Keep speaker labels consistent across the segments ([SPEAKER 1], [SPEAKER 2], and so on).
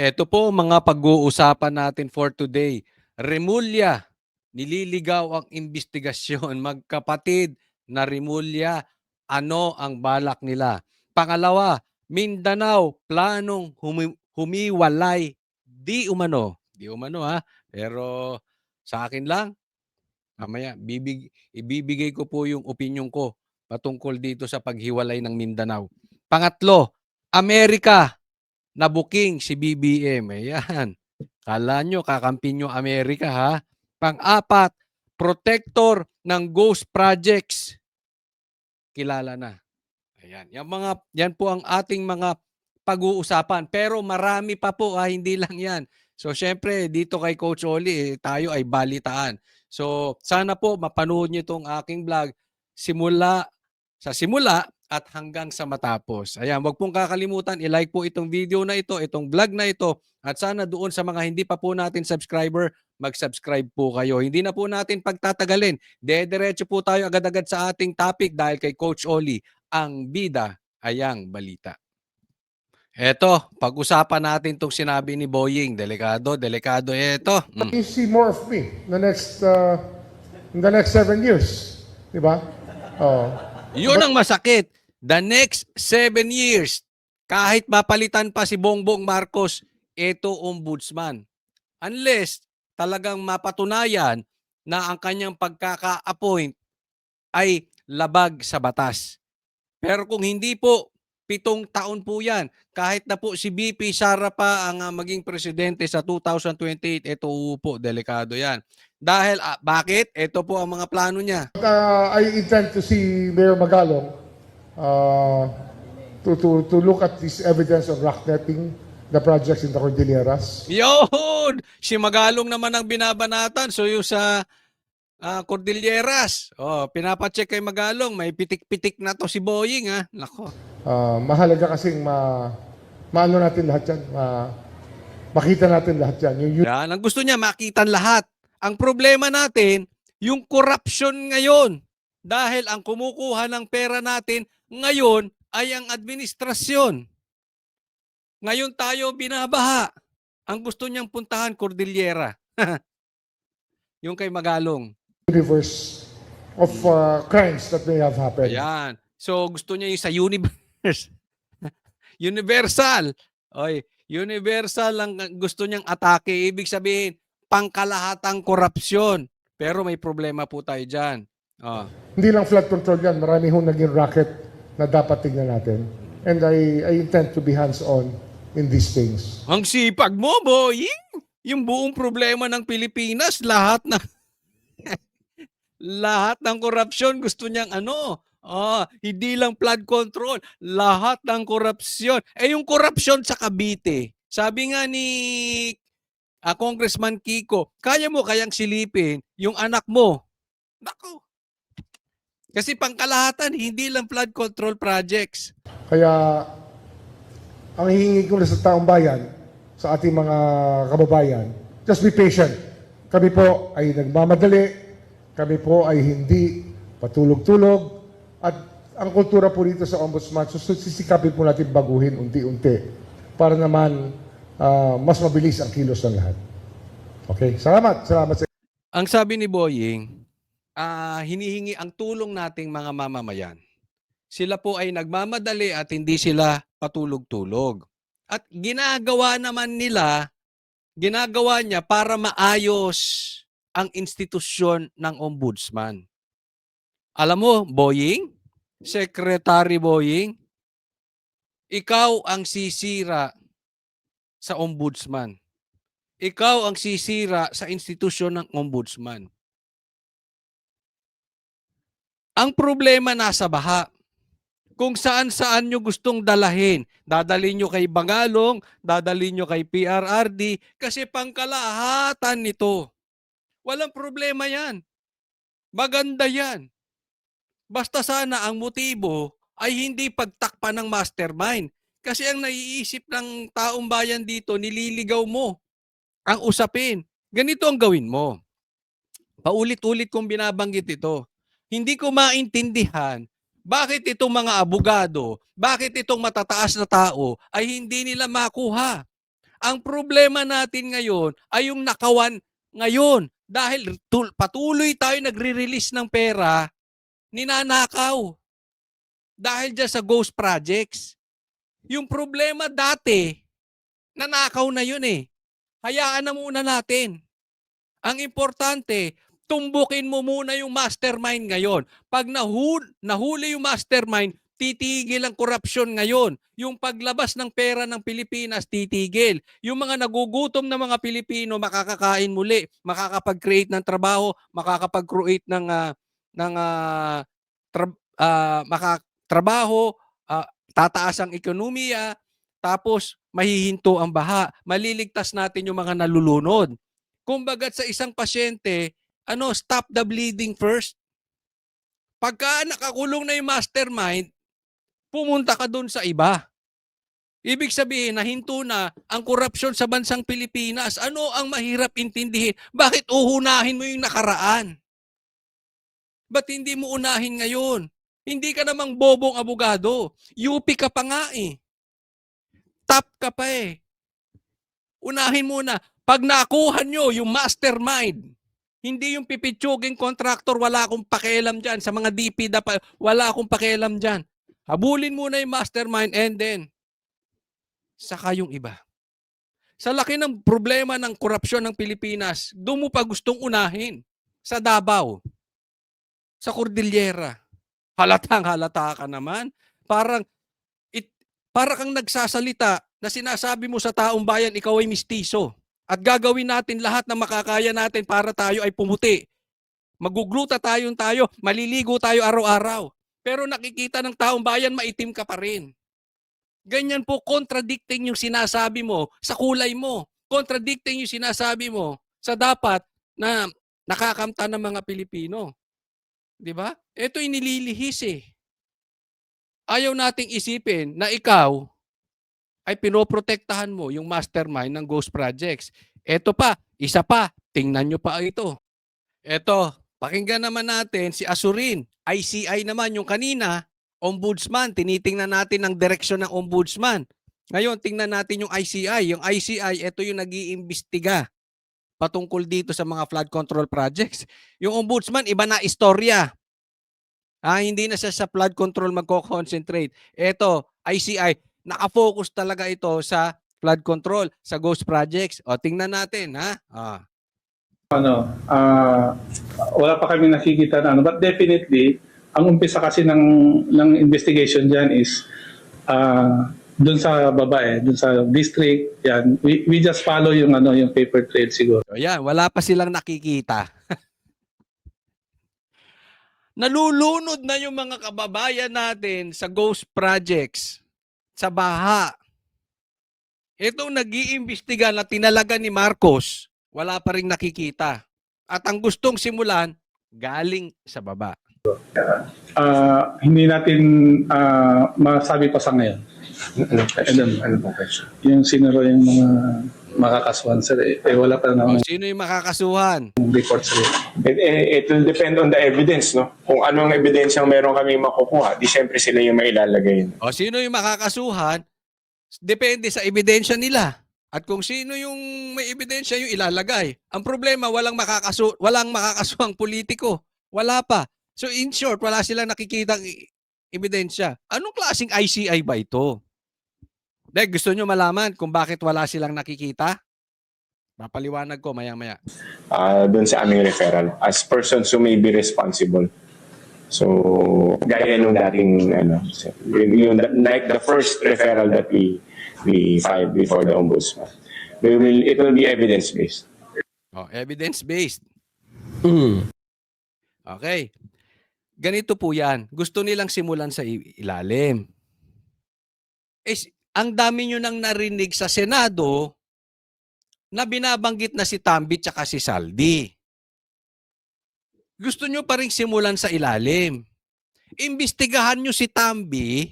[SPEAKER 1] Eto po mga pag-uusapan natin for today. Remulla, nililigaw ang imbestigasyon. Magkapatid na Remulla, ano ang balak nila? Pangalawa, Mindanao, planong humiwalay. Di umano. Di umano ha. Pero sa akin lang, mamaya ibibigay ko po yung opinion ko patungkol dito sa paghiwalay ng Mindanao. Pangatlo, Amerika, nabuking si BBM. Ayan. Kala nyo, kakampi nyo Amerika ha. Pang-apat, protector ng ghost projects. Kilala na. Ayan. Yan po ang ating mga pag-uusapan. Pero marami pa po ha, hindi lang yan. So syempre, dito kay Coach Oli, tayo ay balitaan. So sana po mapanood nyo itong aking vlog simula at hanggang sa matapos. Ayan, wag pong kakalimutan, i-like po itong video na ito, itong vlog na ito, at sana doon sa mga hindi pa po natin subscriber, mag-subscribe po kayo. Hindi na po natin pagtatagalin. Dediretso po tayo agad-agad sa ating topic dahil kay Coach Oli, ang bida ayang balita. Eto, pag-usapan natin itong sinabi ni Boying. Delikado, delikado. Eto.
[SPEAKER 2] You see more of me in the next 7 years. Diba? Oh.
[SPEAKER 1] Yun ang masakit. The next 7 years, kahit mapalitan pa si Bongbong Marcos, ito ombudsman. Unless talagang mapatunayan na ang kanyang pagkaka-appoint ay labag sa batas. Pero kung hindi po, 7 taon po yan. Kahit na po si BP Sara pa ang maging presidente sa 2028, ito po, delikado yan. Dahil, bakit? Ito po ang mga plano niya.
[SPEAKER 2] I intend to see Mayor Magalong to look at this evidence of rocknetting the projects in the Cordilleras.
[SPEAKER 1] Yun! Si Magalong naman ang binabanatan. So yung sa Cordilleras, pinapacheck kay Magalong, may pitik-pitik na to si Boying ha. Nako.
[SPEAKER 2] Mahalaga kasing maano natin lahat yan, makita natin lahat yan.
[SPEAKER 1] Yan, ang gusto niya makita lahat. Ang problema natin, yung corruption ngayon. Dahil ang kumukuha ng pera natin ngayon ay ang administrasyon. Ngayon tayo binabaha. Ang gusto niyang puntahan, Cordillera. Yung kay Magalong.
[SPEAKER 2] Universe of crimes that may have happened.
[SPEAKER 1] Ayan. So gusto niya yung sa universe. Universal. Oy, universal ang gusto niyang atake. Ibig sabihin, pangkalahatang korupsyon. Pero may problema po tayo dyan.
[SPEAKER 2] Hindi lang flood control yan. Marami hong naging racket na dapat tingnan natin. And I intend to be hands-on in these things.
[SPEAKER 1] Ang sipag mo, Boying. Yung buong problema ng Pilipinas, lahat ng korupsyon gusto niyang hindi lang flood control, lahat ng korupsyon. Yung korupsyon sa Cavite, sabi nga ni Congressman Kiko, kaya mo kayang silipin yung anak mo. Nako. Kasi pangkalahatan, hindi lang flood control projects.
[SPEAKER 2] Kaya ang hihingi ko na sa taong bayan, sa ating mga kababayan, just be patient. Kami po ay nagmamadali, kami po ay hindi patulog-tulog, at ang kultura po dito sa Ombudsman, sisikapin po natin baguhin unti-unti para naman mas mabilis ang kilos ng lahat. Okay? Salamat. Salamat sa
[SPEAKER 1] Ang sabi ni Boying, hinihingi ang tulong nating mga mamamayan. Sila po ay nagmamadali at hindi sila patulog-tulog. At ginagawa niya para maayos ang institusyon ng ombudsman. Alam mo, Boying, Secretary Boying, ikaw ang sisira sa ombudsman. Ikaw ang sisira sa institusyon ng ombudsman. Ang problema nasa baha. Kung saan-saan nyo gustong dalahin. Dadalhin nyo kay Bangalong, dadalhin nyo kay PRRD, kasi pangkalahatan nito. Walang problema yan. Maganda yan. Basta sana ang motibo ay hindi pagtakpan ng mastermind. Kasi ang naiisip ng taong bayan dito, nililigaw mo ang usapin. Ganito ang gawin mo. Paulit-ulit kong binabanggit ito. Hindi ko maintindihan bakit itong mga abogado, bakit itong matataas na tao ay hindi nila makuha Ang problema natin ngayon ay yung nakawan ngayon. Dahil patuloy tayo nagre-release ng pera, ninanakaw. Dahil dyan sa ghost projects. Yung problema dati, nanakaw na yun eh. Hayaan na muna natin. Ang importante, tumbukin mo muna yung mastermind ngayon. Pag nahuli yung mastermind, titigil ang korupsyon ngayon. Yung paglabas ng pera ng Pilipinas, titigil. Yung mga nagugutom na mga Pilipino, makakakain muli, makakapag-create ng trabaho, makakapag-create ng makatrabaho, tataas ang ekonomiya, tapos mahihinto ang baha. Maliligtas natin yung mga nalulunod. Kumbaga sa isang pasyente, stop the bleeding first. Pagka nakakulong na yung mastermind, pumunta ka doon sa iba. Ibig sabihin, nahinto na ang korupsyon sa bansang Pilipinas. Ano ang mahirap intindihin? Bakit uhunahin mo yung nakaraan? Ba't hindi mo unahin ngayon? Hindi ka namang bobong abogado. UP ka pa nga eh. Top ka pa eh. Unahin muna. Pag nakuha nyo yung mastermind, hindi yung pipitsuging contractor, wala akong pakialam dyan. Sa mga DPWH, wala akong pakialam dyan. Habulin muna yung mastermind and then, saka yung iba. Sa laki ng problema ng korupsyon ng Pilipinas, doon mo pa gustong unahin. Sa Davao, sa Cordillera. Halatang halata ka naman. Para kang nagsasalita na sinasabi mo sa taong bayan, ikaw ay mistiso. At gagawin natin lahat na makakaya natin para tayo ay pumuti. Magugluta tayo, maliligo tayo araw-araw. Pero nakikita ng taong bayan, maitim ka pa rin. Ganyan po, contradicting yung sinasabi mo sa kulay mo. Contradicting yung sinasabi mo sa dapat na nakakamta ng mga Pilipino. Di ba? Ito inililihis eh. Ayaw nating isipin na ikaw ay pinoprotektahan mo yung mastermind ng ghost projects. Ito pa, isa pa, tingnan nyo pa ito. Ito, pakinggan naman natin si Asurin. ICI naman yung kanina, ombudsman. Tinitingnan natin ang direksyon ng ombudsman. Ngayon, tingnan natin yung ICI. Yung ICI, ito yung nag-iimbestiga patungkol dito sa mga flood control projects. Yung ombudsman, iba na istorya. Hindi na siya sa flood control magko-concentrate. Ito, ICI, nakafocus talaga ito sa flood control, sa ghost projects. O, tingnan natin, ha?
[SPEAKER 3] Wala pa kami nakikita na but definitely, ang umpisa kasi ng investigation diyan is doon sa babae, doon sa district, yan. We just follow yung paper trail siguro.
[SPEAKER 1] So, yan, wala pa silang nakikita. Nalulunod na yung mga kababayan natin sa ghost projects, sa baha. Itong nag-iimbestiga na tinalaga ni Marcos, wala pa rin nakikita. At ang gustong simulan, galing sa baba.
[SPEAKER 3] Hindi natin masabi pa sa ngayon. Ano po question? Yung sinuro yung mga makakasuhan sir, wala pa na
[SPEAKER 1] Sino yung makakasuhan?
[SPEAKER 3] report sir.
[SPEAKER 4] It will depend on the evidence, no? Kung anong ebidensyang meron kami makukuha, di syempre sila yung mailalagay.
[SPEAKER 1] Sino yung makakasuhan? Depende sa ebidensya nila. At kung sino yung may ebidensya yung ilalagay. Ang problema, walang makakasuhang politiko. Wala pa. So in short, wala silang nakikitang ebidensya. Anong klaseng ICI ba ito? Gusto nyo malaman kung bakit wala silang nakikita? Papaliwanag ko maya-maya.
[SPEAKER 4] Doon sa aming referral as persons who may be responsible. So, gaya nung dating, like the first referral that we filed before the ombudsman. It will be evidence-based.
[SPEAKER 1] Evidence-based. Okay. Ganito po yan. Gusto nilang simulan sa ilalim. Ang dami nyo nang narinig sa Senado na binabanggit na si Tambi tsaka si Saldi. Gusto nyo pa rin simulan sa ilalim. Imbestigahan nyo si Tambi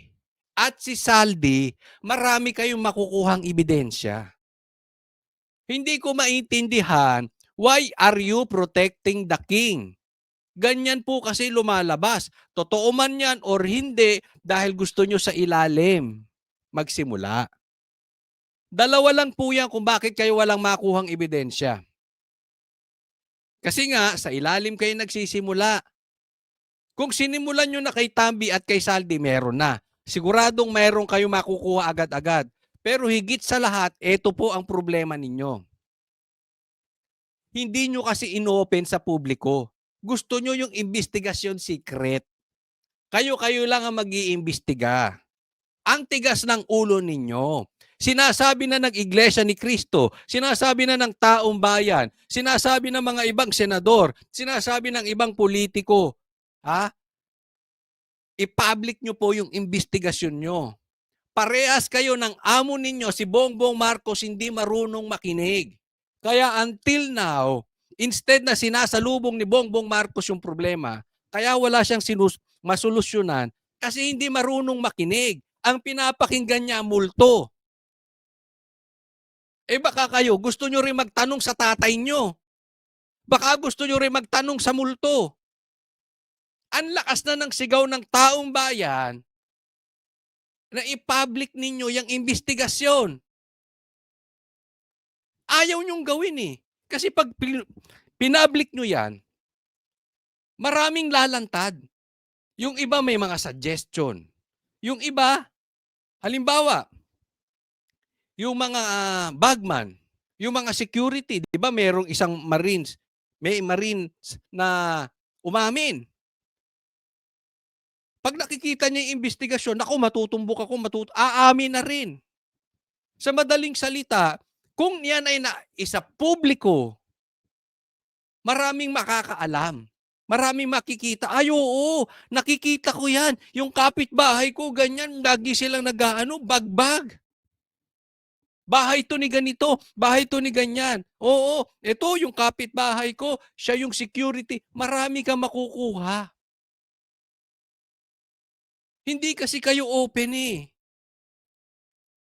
[SPEAKER 1] at si Saldi, marami kayong makukuhang ebidensya. Hindi ko maintindihan, why are you protecting the king? Ganyan po kasi lumalabas. Totoo man yan or hindi, dahil gusto nyo sa ilalim magsimula. Dalawa lang po yan kung bakit kayo walang makuhang ebidensya. Kasi nga, sa ilalim kayo nagsisimula. Kung sinimulan nyo na kay Tambi at kay Saldi, meron na. Siguradong meron kayo makukuha agad-agad. Pero higit sa lahat, ito po ang problema ninyo. Hindi nyo kasi inopen sa publiko. Gusto nyo yung investigasyon secret. Kayo-kayo lang ang mag-iimbestiga. Ang tigas ng ulo ninyo. Sinasabi na ng Iglesia ni Cristo, sinasabi na ng taong bayan, sinasabi ng mga ibang senador, sinasabi ng ibang politiko. Ha? I-public nyo po yung investigasyon nyo. Parehas kayo ng amo ninyo, si Bongbong Marcos, hindi marunong makinig. Kaya until now, instead na sinasalubong ni Bongbong Marcos yung problema, kaya wala siyang masolusyonan kasi hindi marunong makinig. Ang pinapakinggan niya multo. Baka kayo, gusto nyo rin magtanong sa tatay nyo. Baka gusto nyo rin magtanong sa multo. Ang lakas na ng sigaw ng taong bayan na i-public ninyo yung investigasyon. Ayaw nyong gawin eh. Kasi pag pinablik nyo yan, maraming lalantad. Yung iba may mga suggestion. Yung iba, halimbawa, yung mga bagman, yung mga security, di ba mayroong isang Marines, may Marines na umamin. Pag nakikita niya yung investigasyon, naku, matutumbok ako, aamin na rin. Sa madaling salita, kung yan ay isa publiko, maraming makakaalam. Maraming makikita. Ay, oo, nakikita ko yan. Yung kapitbahay ko, ganyan, lagi silang bagbag. Bahay to ni ganito, bahay to ni ganyan. Oo, ito yung kapitbahay ko, siya yung security. Marami kang makukuha. Hindi kasi kayo open eh.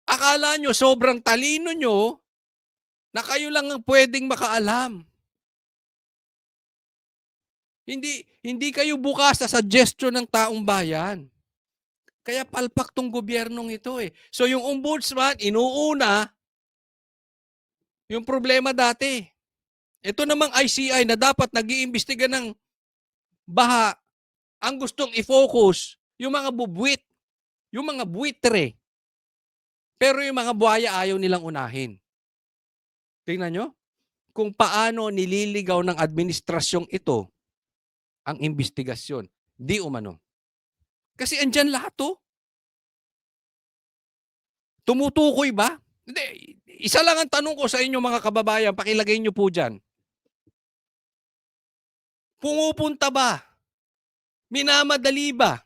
[SPEAKER 1] Akala nyo sobrang talino nyo na kayo lang ang pwedeng makaalam. Hindi kayo bukas sa suggestion ng taong bayan. Kaya palpak tong gobyernong ito eh. So yung ombudsman, inuuna yung problema dati. Ito namang ICI na dapat nag-iimbestiga ng baha, ang gustong i-focus yung mga bubwit, yung mga buitre. Pero yung mga buhaya ayaw nilang unahin. Tingnan nyo kung paano nililigaw ng administrasyong ito ang investigasyon. Di umano. Kasi andyan lahat to. Tumutukoy ba? Hindi. Isa lang ang tanong ko sa inyo mga kababayan, pakilagay nyo po dyan. Pumupunta ba? Minamadali ba?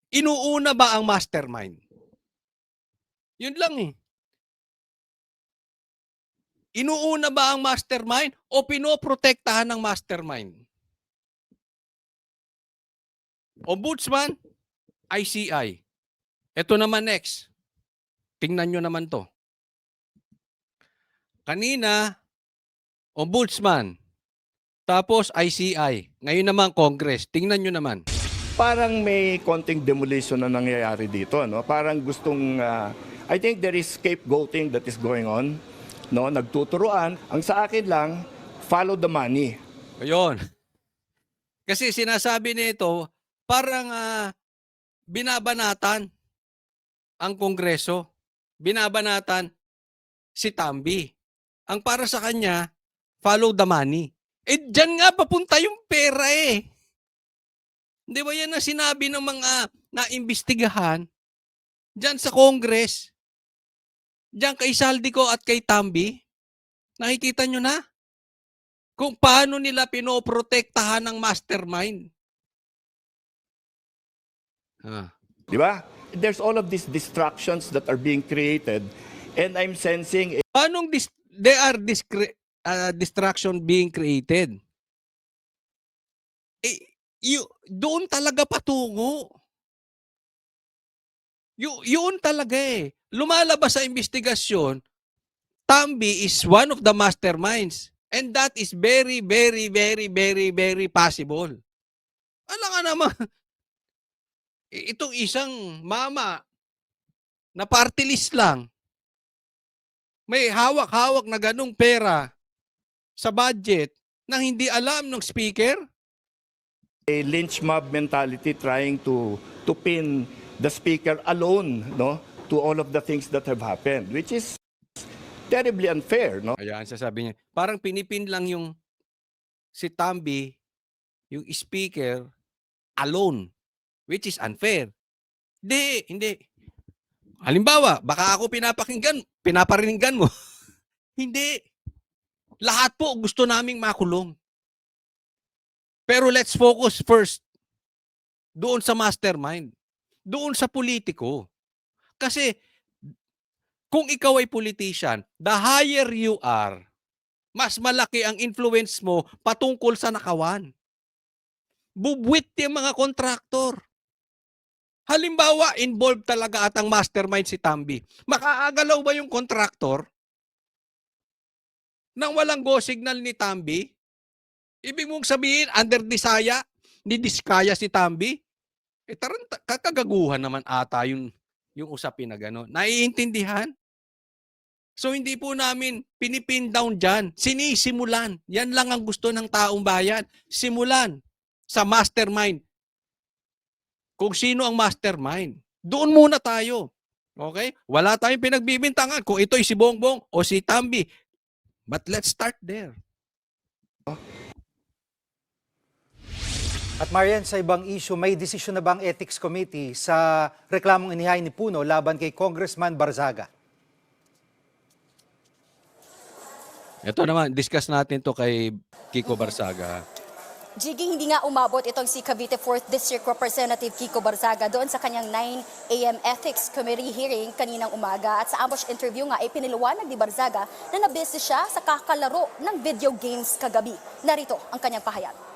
[SPEAKER 1] Inuuna ba ang mastermind? Yun lang eh. Inuuna ba ang mastermind o pinoprotektahan ng mastermind? Ombudsman, ICI. Ito naman next. Tingnan nyo naman to. Kanina, Ombudsman. Tapos ICI. Ngayon naman Congress. Tingnan nyo naman.
[SPEAKER 5] Parang may konting demolition na nangyayari dito, no? Parang gustong I think there is scapegoating that is going on, no? Nagtuturuan. Ang sa akin lang, follow the money.
[SPEAKER 1] Ayun. Kasi sinasabi nito, parang binabanatan ang Kongreso. Binabanatan si Tambi. Ang para sa kanya, follow the money. Dyan nga papunta yung pera eh. Di ba yan ang sinabi ng mga naimbestigahan dyan sa Congress? Dyan kay Saldico at kay Tambi? Nakikita nyo na? Kung paano nila pinoprotektahan ng mastermind.
[SPEAKER 5] Di ba? There's all of these distractions that are being created and I'm sensing
[SPEAKER 1] Paano there are distraction being created? Doon talaga patungo. Yun talaga eh. Lumalabas sa investigasyon, Tambi is one of the masterminds. And that is very, very, very, very, very possible. Alam nga naman, itong isang mama na party list lang, may hawak-hawak na ganung pera sa budget nang hindi alam ng speaker?
[SPEAKER 5] A lynch mob mentality trying to pin the speaker alone, no, to all of the things that have happened, which is terribly unfair, no?
[SPEAKER 1] Ayan, sasabi niya, parang pinipin lang yung si Tambi, yung speaker, alone, which is unfair. Hindi. Halimbawa, baka ako pinapariningan mo. Hindi. Lahat po gusto naming makulong. Pero let's focus first doon sa mastermind, doon sa politiko. Kasi kung ikaw ay politician, the higher you are, mas malaki ang influence mo patungkol sa nakawan. Bubwit yung mga kontraktor. Halimbawa, involved talaga at ang mastermind si Tambi. Makaagalaw ba yung kontraktor nang walang go signal ni Tambi? Ibig mong sabihin, under Disaya, ni Diskaya si Tambi? Kakagaguhan naman ata yung usapin na gano'n. Naiintindihan? So hindi po namin pinipin down dyan. Sinisimulan. Yan lang ang gusto ng taong bayan. Simulan sa mastermind. Kung sino ang mastermind. Doon muna tayo. Okay? Wala tayong pinagbibintangan kung ito'y si Bongbong o si Tambi. But let's start there.
[SPEAKER 6] At Marian, sa ibang issue, may desisyon na bang Ethics Committee sa reklamong inihain ni Puno laban kay Congressman Barzaga?
[SPEAKER 1] Ito naman, discuss natin to kay Kiko Barzaga.
[SPEAKER 7] Jiggy, hindi nga umabot itong si Cavite 4th District Representative Kiko Barzaga doon sa kanyang 9 a.m. Ethics Committee hearing kaninang umaga. At sa ambush interview nga ay piniliwanag ni Barzaga na nabisi siya sa kakalaro ng video games kagabi. Narito ang kanyang pahayag.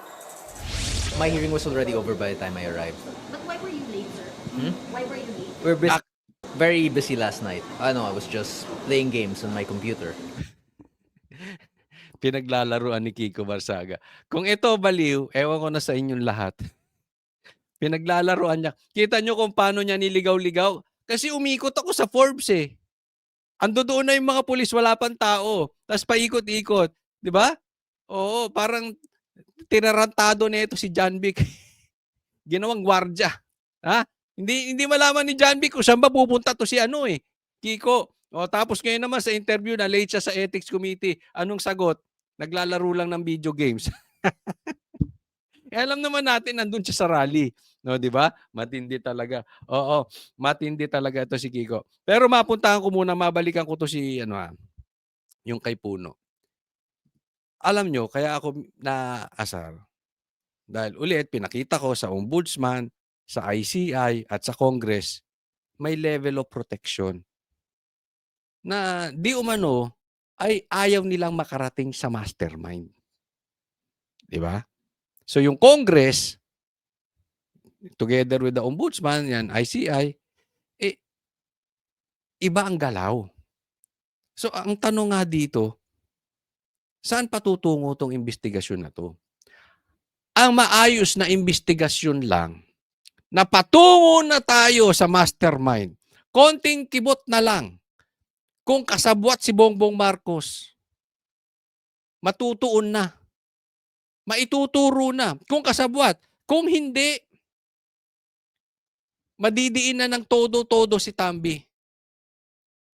[SPEAKER 8] My hearing was already over by the time I arrived.
[SPEAKER 7] But why were you late, sir? Why were you late?
[SPEAKER 8] We were very busy last night. I was just playing games on my computer.
[SPEAKER 1] Pinaglalaruan ni Kiko Barzaga. Kung ito baliw, ewan ko na sa inyong lahat. Pinaglalaruan niya. Kita nyo kung paano niya niligaw-ligaw? Kasi umikot ako sa Forbes eh. Ando doon na yung mga pulis, wala pang tao. Tapos paikot-ikot. Di ba? Oo, parang tinarantado na ito si John Vic. Ginawang gwardya. Ha? Hindi malaman ni John Vic kung saan ba pupunta to si Kiko. O, tapos ngayon naman sa interview na late siya sa Ethics Committee. Anong sagot? Naglalaro lang ng video games. Alam naman natin nandun siya sa rally. No, di ba? Matindi talaga. Oo, matindi talaga ito si Kiko. Pero mapuntahan ko muna, mabalikan ko to si yung kay Puno. Alam nyo, kaya ako naasar. Dahil ulit, pinakita ko sa Ombudsman, sa ICI, at sa Congress, may level of protection na di umano ay ayaw nilang makarating sa mastermind. Di ba? So yung Congress, together with the Ombudsman, yan, ICI, iba ang galaw. So ang tanong nga dito, saan patutungo tong investigasyon na to? Ang maayos na investigasyon lang na patungo na tayo sa mastermind. Konting kibot na lang. Kung kasabwat si Bongbong Marcos, matutuon na. Maituturo na. Kung kasabwat. Kung hindi, madidiin na ng todo-todo si Tambi.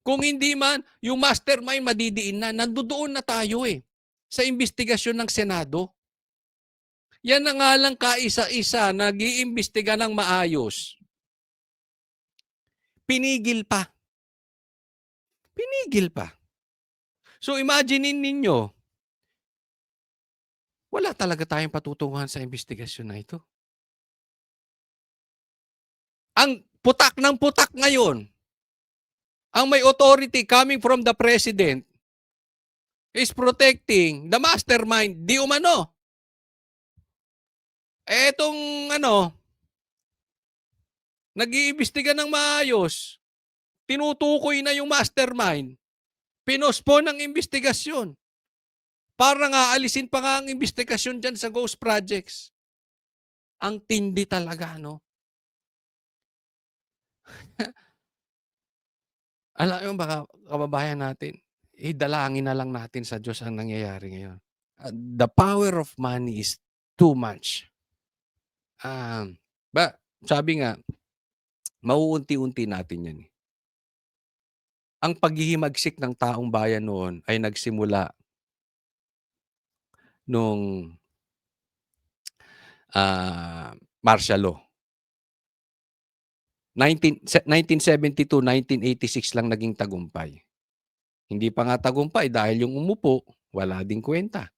[SPEAKER 1] Kung hindi man, yung mastermind madidiin na. Nandoon na tayo sa investigasyon ng Senado. Yan na nga lang kaisa-isa, nag-iimbestiga ng maayos. Pinigil pa. So imaginein ninyo, wala talaga tayong patutunguhan sa investigasyon na ito. Ang putak ng putak ngayon, ang may authority coming from the President is protecting the mastermind, di umano. Etong nag-iimbestiga ng maayos, tinutukoy na yung mastermind, pinospon ang investigasyon. Para nga alisin pa nga ang investigasyon dyan sa ghost projects. Ang tindi talaga, Alam mo baka kababayan natin, dalangin na lang natin sa Diyos ang nangyayari ngayon. The power of money is too much. Sabi nga, mauunti-unti natin yan. Ang paghihimagsik ng taong bayan noon ay nagsimula nung martial law. 1972, 1986 lang naging tagumpay. Hindi pa nga tagumpay dahil yung umupo, wala ding kwenta.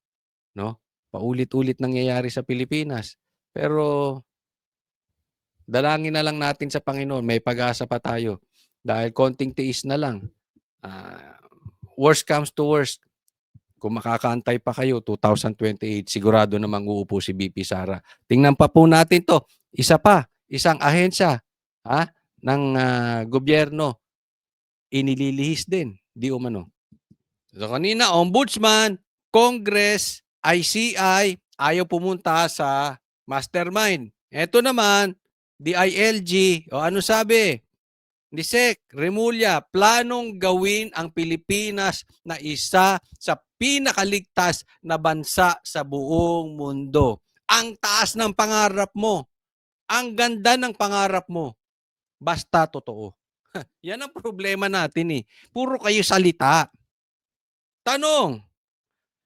[SPEAKER 1] No? Paulit-ulit nangyayari sa Pilipinas. Pero dalangin na lang natin sa Panginoon, may pag-asa pa tayo. Dahil konting tiis na lang. Worst comes to worst. Kung makakaantay pa kayo, 2028, sigurado namang uupo si BP Sara. Tingnan pa po natin to. Isa pa, isang ahensya ng gobyerno, inililihis din. Di umano. So kanina, Ombudsman, Congress, ICI, ayaw pumunta sa mastermind. Ito naman, DILG, o ano sabi? Ni Sec. Remulla, planong gawin ang Pilipinas na isa sa pinakaligtas na bansa sa buong mundo. Ang taas ng pangarap mo. Ang ganda ng pangarap mo. Basta totoo. Yan ang problema natin eh. Puro kayo salita. Tanong.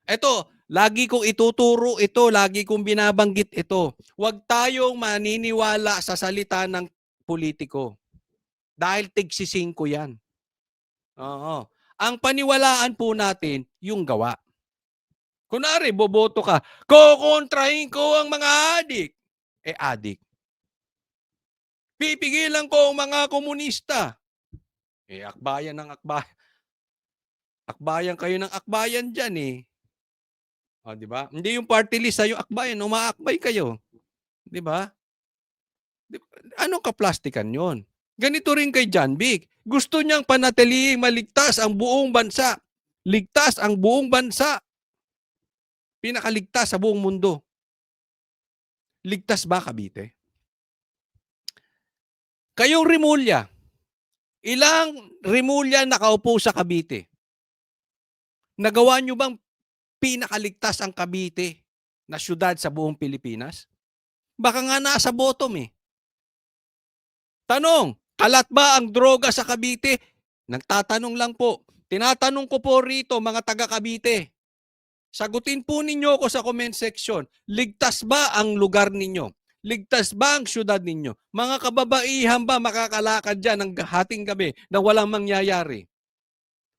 [SPEAKER 1] Ito, lagi kong ituturo ito, lagi kong binabanggit ito. Huwag tayong maniniwala sa salita ng politiko. Dahil tigsisingko yan. Oo. Ang paniwalaan po natin, yung gawa. Kunwari, boboto ka, kukontrahin ko ang mga adik. Adik. Pipigilan ko ang mga komunista. Akbayan ng akbayan. Akbayan kayo ng akbayan dyan eh. O, di ba? Hindi yung party list sa'yo akbayan, umaakbay kayo. Di ba? Anong kaplastikan yon? Ganito rin kay John Vic. Gusto niyang panatiling maligtas ang buong bansa. Ligtas ang buong bansa. Pinakaligtas sa buong mundo. Ligtas ba, Cavite? Kayong Remulla, ilang Remulla nakaupo sa Cavite? Nagawa niyo bang pinakaligtas ang Cavite na syudad sa buong Pilipinas? Baka nga nasa bottom eh. Tanong, kalat ba ang droga sa Cavite? Nagtatanong lang po. Tinatanong ko po rito mga taga Cavite. Sagutin po ninyo ako sa comment section. Ligtas ba ang lugar ninyo? Ligtas ba ang syudad ninyo? Mga kababaihan ba makakalakad dyan ng hating gabi na walang mangyayari?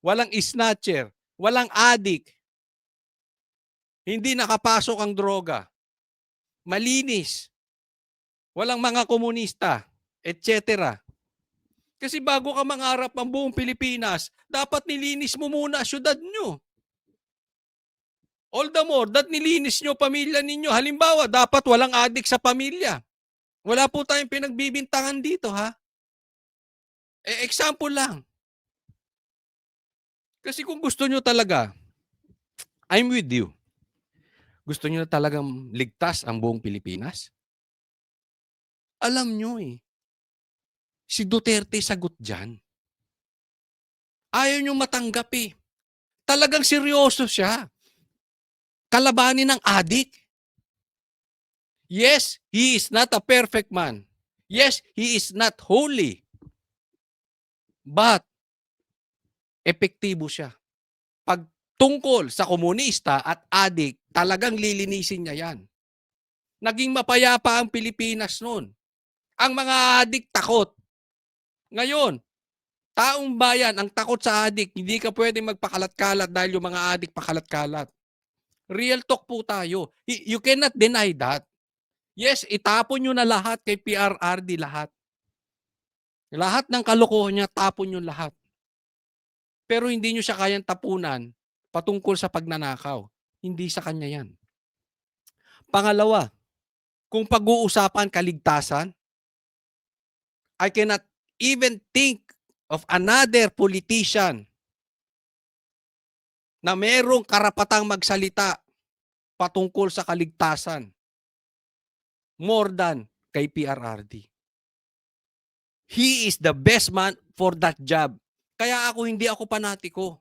[SPEAKER 1] Walang snatcher, walang adik. Hindi nakapasok ang droga. Malinis. Walang mga komunista, etc. Kasi bago ka mangarap ng buong Pilipinas, dapat nilinis mo muna ang syudad nyo. All the more, that nilinis nyo pamilya ninyo. Halimbawa, dapat walang adik sa pamilya. Wala po tayong pinagbibintangan dito, ha? Example lang. Kasi kung gusto nyo talaga, I'm with you. Gusto nyo na talagang ligtas ang buong Pilipinas? Alam nyo eh. Si Duterte sagot dyan. Ayaw nyo matanggap eh. Talagang seryoso siya. Kalabanin ng adik. Yes, he is not a perfect man. Yes, he is not holy. But, epektibo siya. Pag tungkol sa komunista at adik, talagang lilinisin niya yan. Naging mapayapa ang Pilipinas noon. Ang mga adik takot. Ngayon, taong bayan ang takot sa adik, hindi ka pwedeng magpakalat-kalat dahil yung mga adik pakalat-kalat. Real talk po tayo. You cannot deny that. Yes, itapon nyo na lahat kay PRRD, lahat. Lahat ng kalokohan niya, tapon nyo lahat. Pero hindi nyo siya kayang tapunan patungkol sa pagnanakaw. Hindi sa kanya yan. Pangalawa, kung pag-uusapan kaligtasan, I cannot even think of another politician na merong karapatang magsalita patungkol sa kaligtasan more than kay PRRD. He is the best man for that job. Kaya hindi ako panatiko.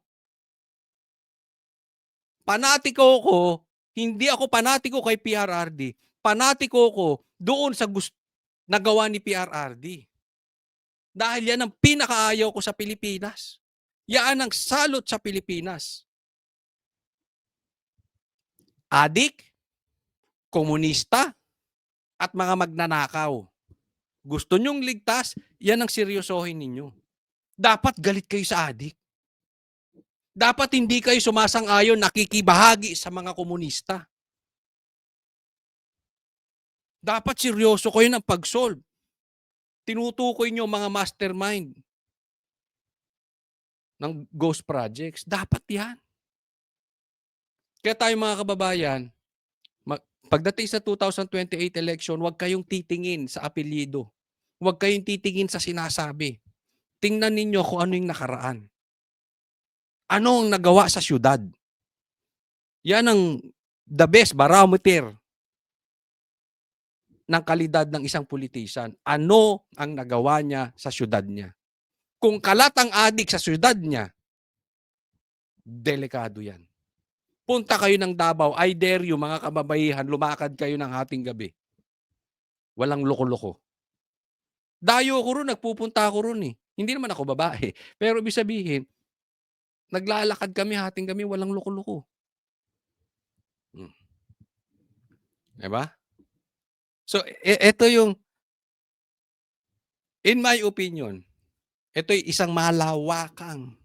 [SPEAKER 1] Panatiko ko, hindi ako panatiko kay PRRD. Panatiko ko doon sa nagawa ni PRRD. Dahil yan ang pinakaayaw ko sa Pilipinas. Yan ang salot sa Pilipinas. Adik, komunista, at mga magnanakaw. Gusto nyong ligtas, yan ang seryosohin ninyo. Dapat galit kayo sa adik. Dapat hindi kayo sumasang-ayon, nakikibahagi sa mga komunista. Dapat seryoso kayo ng pag-solve. Tinutukoy nyo mga mastermind ng ghost projects. Dapat yan. Kaya tayo mga kababayan, pagdating sa 2028 election, huwag kayong titingin sa apelyido. Huwag kayong titingin sa sinasabi. Tingnan ninyo kung ano yung nakaraan. Ano ang nagawa sa syudad? Yan ang the best barometer ng kalidad ng isang politician. Ano ang nagawa niya sa syudad niya? Kung kalat ang adik sa syudad niya, delikado yan. Punta kayo ng Davao, I dare you mga kababayan, lumakad kayo ng hating gabi. Walang loko-loko. Dayo ko ron, nagpupunta ako ron eh. Hindi naman ako babae. Pero ibig sabihin, naglalakad kami, hating kami, walang loko-loko. Diba? So, ito yung, in my opinion, ito yung isang malawakang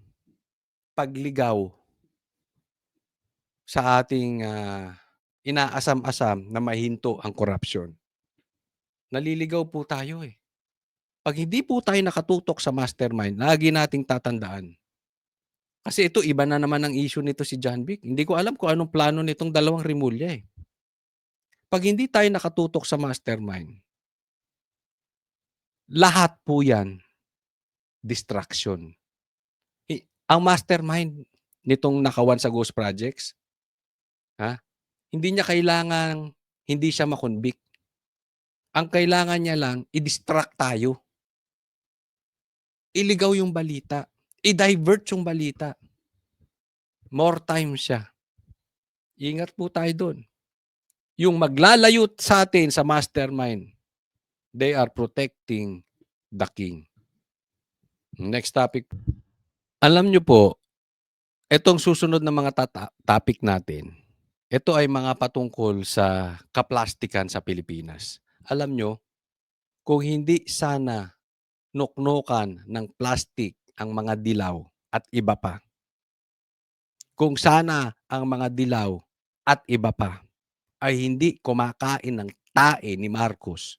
[SPEAKER 1] pagligaw sa ating inaasam-asam na mahinto ang korupsyon. Naliligaw po tayo eh. Pag hindi po tayo nakatutok sa mastermind, lagi nating tatandaan. Kasi ito, iba na naman ang issue nito si John Vic. Hindi ko alam kung anong plano nitong dalawang Rimulya eh. Pag hindi tayo nakatutok sa mastermind, lahat po yan, distraction. Ang mastermind nitong nakawan sa Ghost Projects, hindi niya kailangan, hindi siya makonvict. Ang kailangan niya lang, i-distract tayo. Iligaw yung balita. I-divert yung balita. More time siya. Ingat po tayo doon. Yung maglalayo sa atin sa mastermind, they are protecting the king. Next topic. Alam nyo po, itong susunod na mga topic natin, ito ay mga patungkol sa kaplastikan sa Pilipinas. Alam nyo, kung hindi sana nuknukan ng plastic ang mga dilaw at iba pa, kung sana ang mga dilaw at iba pa ay hindi kumakain ng tae ni Marcos,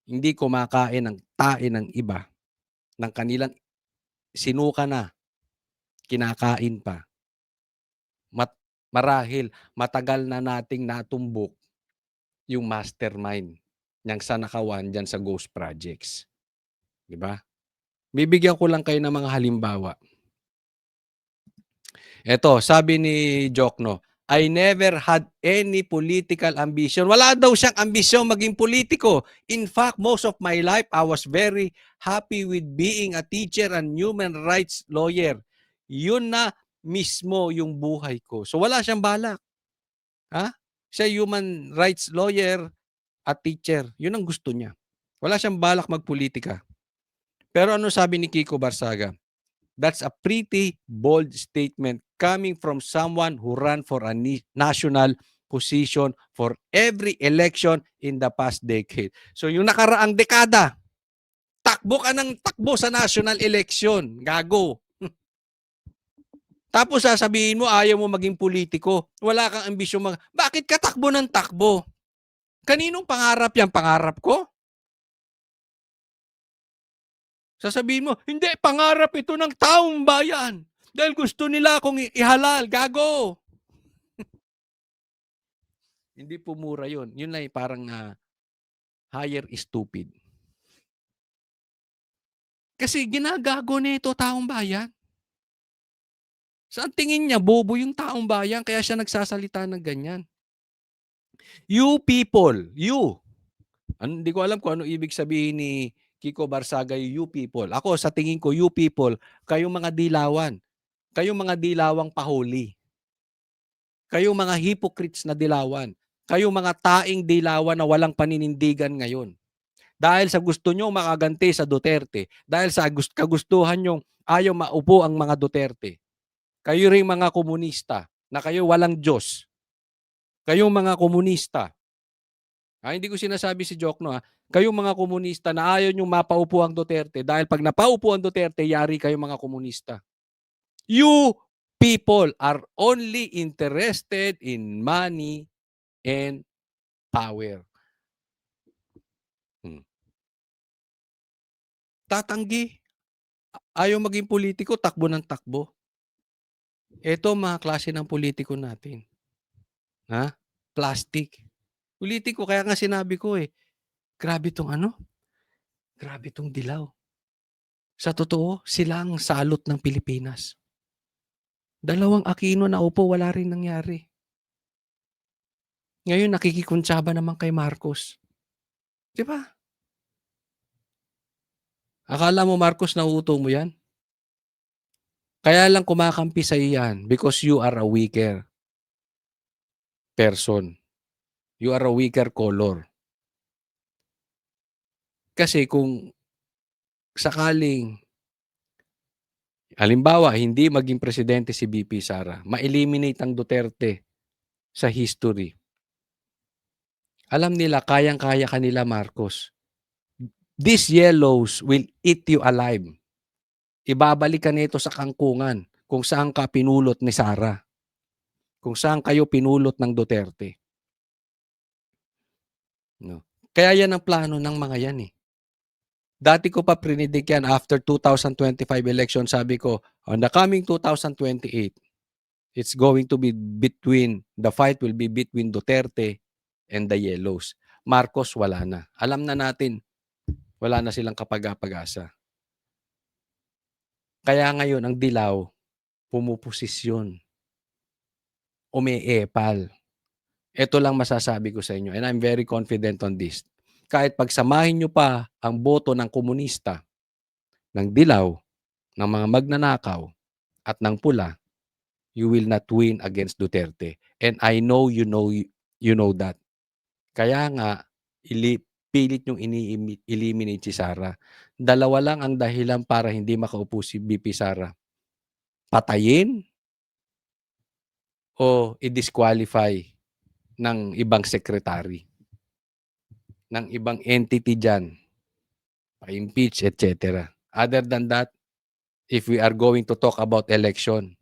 [SPEAKER 1] hindi kumakain ng tae ng iba, ng kanilang sinuka na, kinakain pa, marahil matagal na nating natumbok yung mastermind ng sanakawan dyan sa Ghost Projects. Diba? Bibigyan ko lang kayo ng mga halimbawa. Ito, sabi ni Jokno, I never had any political ambition. Wala daw siyang ambisyon maging politiko. In fact, most of my life, I was very happy with being a teacher and human rights lawyer. Yun na mismo yung buhay ko. So wala siyang balak. Siya human rights lawyer at teacher. Yun ang gusto niya. Wala siyang balak magpolitika. Pero ano sabi ni Kiko Barsaga? That's a pretty bold statement coming from someone who ran for a national position for every election in the past decade. So yung nakaraang dekada, takbo ka ng takbo sa national election. Gago. Tapos sasabihin mo, ayaw mo maging politiko. Wala kang ambisyon. Bakit ka takbo ng takbo? Kaninong pangarap yan? Pangarap ko? Sasabihin mo, hindi, pangarap ito ng taong bayan. Dahil gusto nila akong ihalal. Gago! Hindi po mura yun. Yun ay parang higher is stupid. Kasi ginagago nito taong bayan. Saan tingin niya, bobo yung taong bayan, kaya siya nagsasalita ng ganyan. You people, you. Hindi ko alam kung ano ibig sabihin ni Kiko Barsaga, you people. Ako, sa tingin ko, you people, kayong mga dilawan. Kayong mga dilawang pahuli. Kayong mga hypocrites na dilawan. Kayong mga taing dilawan na walang paninindigan ngayon. Dahil sa gusto nyo makaganti sa Duterte, dahil sa kagustuhan nyo ayaw maupo ang mga Duterte. Kayo ring mga komunista na kayo walang Diyos. Kayong mga komunista. Hindi ko sinasabi si Jokno Kayong mga komunista na ayaw nyo mapaupo ang Duterte dahil pag napaupo ang Duterte, yari kayong mga komunista. You people are only interested in money and power. Tatanggi. Ayaw maging politiko, takbo ng takbo. Ito mga klase ng politiko natin. Plastic. Politiko, kaya nga sinabi ko grabe tong grabe tong dilaw. Sa totoo, sila ang salot ng Pilipinas. 2 Aquino na upo, wala rin nangyari. Ngayon, nakikikuntsaba naman kay Marcos. Di ba? Akala mo, Marcos, nauuto mo yan? Kaya lang kumakampi sa yan because you are a weaker person. You are a weaker color. Kasi kung sakaling, halimbawa, hindi maging presidente si VP Sara, ma-eliminate ang Duterte sa history. Alam nila, kayang-kaya kanila, Marcos. These yellows will eat you alive. Ibabalik ka nito sa kangkungan kung saan ka pinulot ni Sara. Kung saan kayo pinulot ng Duterte. No. Kaya yan ang plano ng mga yan Dati ko pa prinidik yan after 2025 election. Sabi ko, on the coming 2028, it's going to be the fight will be between Duterte and the yellows. Marcos, wala na. Alam na natin, wala na silang kapag-apag-asa. Kaya ngayon, ang dilaw, pumuposisyon. Umeepal. Ito lang masasabi ko sa inyo, and I'm very confident on this. Kahit pagsamahin nyo pa ang boto ng komunista, ng dilaw, ng mga magnanakaw, at ng pula, you will not win against Duterte. And I know you know that. Kaya nga, pilit yung eliminate si Sara. 2 lang ang dahilan para hindi makaupo si VP Sara. Patayin o i-disqualify ng ibang secretary, ng ibang entity dyan, pa-impeach, etc. Other than that, if we are going to talk about election,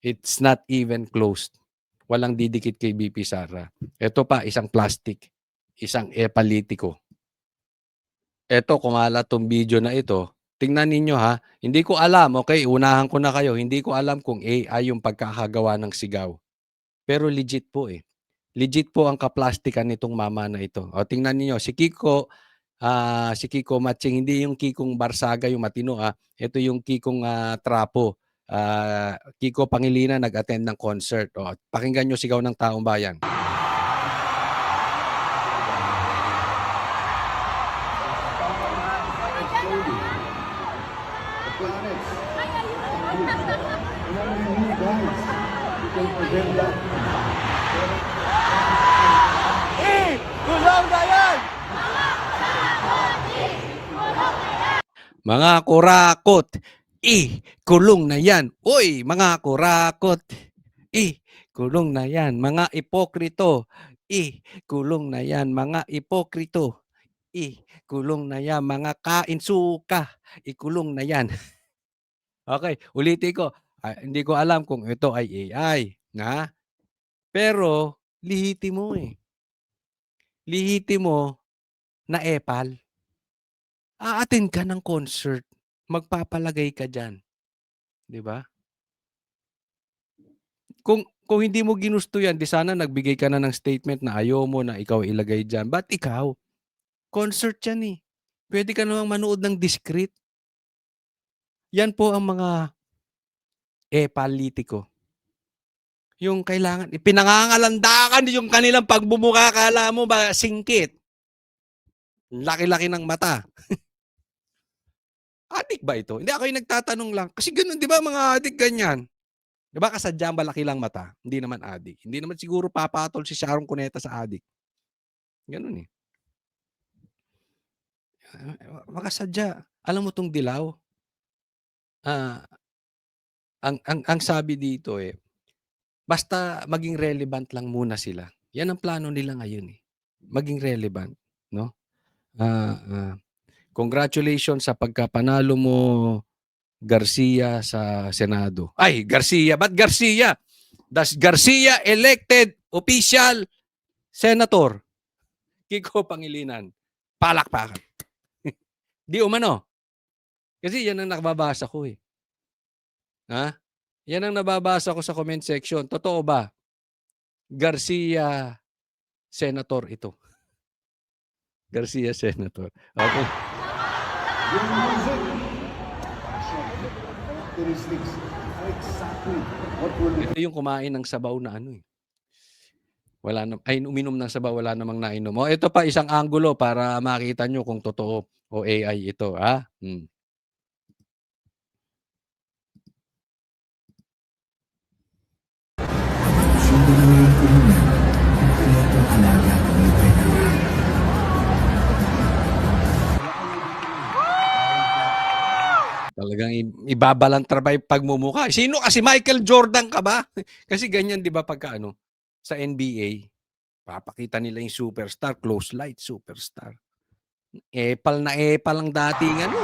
[SPEAKER 1] it's not even closed. Walang didikit kay VP Sara. Ito pa, isang plastic, isang politiko. Ito, kumalat tong video na ito, tingnan ninyo hindi ko alam, okay, unahan ko na kayo, hindi ko alam kung AI yung pagkakagawa ng sigaw. Pero legit po Legit po ang kaplastikan nitong mama na ito. O tingnan niyo si Kiko Matching, hindi yung Kikong Barsaga yung matino Ito yung Kikong Trapo. Kiko Pangilinan nag-attend ng concert. O pakinggan niyo sigaw ng taong bayan. Mga kurakot, kulong na yan. Uy, mga kurakot, kulong na yan. Mga ipokrito, kulong na yan. Mga ipokrito, kulong na yan. Mga kainsuka, ikulong na yan. Okay, ulitin ko. Hindi ko alam kung ito ay AI. Pero, lihiti mo Lihiti mo na epal. A-attend ka ng concert, magpapalagay ka diyan. 'Di ba? Kung hindi mo ginusto 'yan, di sana nagbigay ka na ng statement na ayaw mo na ikaw ilagay diyan. Ba't ikaw? Concert 'yan Pwede ka namang manood ng discreet. Yan po ang mga politiko. Yung kailangan, pinangangalandakan yung kanilang pagbumuka, akala mo ba singkit? Laki-laki ng mata. Adik ba ito? Hindi, ako yung nagtatanong lang. Kasi ganun, di ba mga adik ganyan? 'Di ba kasadyang malaki lang mata, hindi naman adik. Hindi naman siguro papatol si Sharon Cuneta sa adik, gano'n, eh. Baka sadya. Alam mo 'tong dilaw, ah, ang sabi dito, eh, basta maging relevant lang muna sila. 'Yan ang plano nila ngayon, eh, maging relevant, 'no? Ah, ah, congratulations sa pagkapanalo mo, Garcia, sa Senado. Ay, Garcia, ba't Garcia? Garcia elected official senator, Kiko Pangilinan. Palakpakan. Di umano. Kasi 'yan ang nababasa ko, eh. Ha? 'Yan ang nababasa ko sa comment section. Totoo ba? Garcia senator ito. Garcia senator. Okay. Ito yung kumain ng sabaw na ano, eh. Uminom ng sabaw, wala namang nainom. Oh, ito pa isang anggulo para makita nyo kung totoo o AI ito, ha? Talagang ibabalantra ba yung pagmumukha. Sino kasi Michael Jordan ka ba? Kasi ganyan 'di ba pagka ano, sa NBA, papakita nila yung superstar, close light superstar. Epal na epal ang dating ano.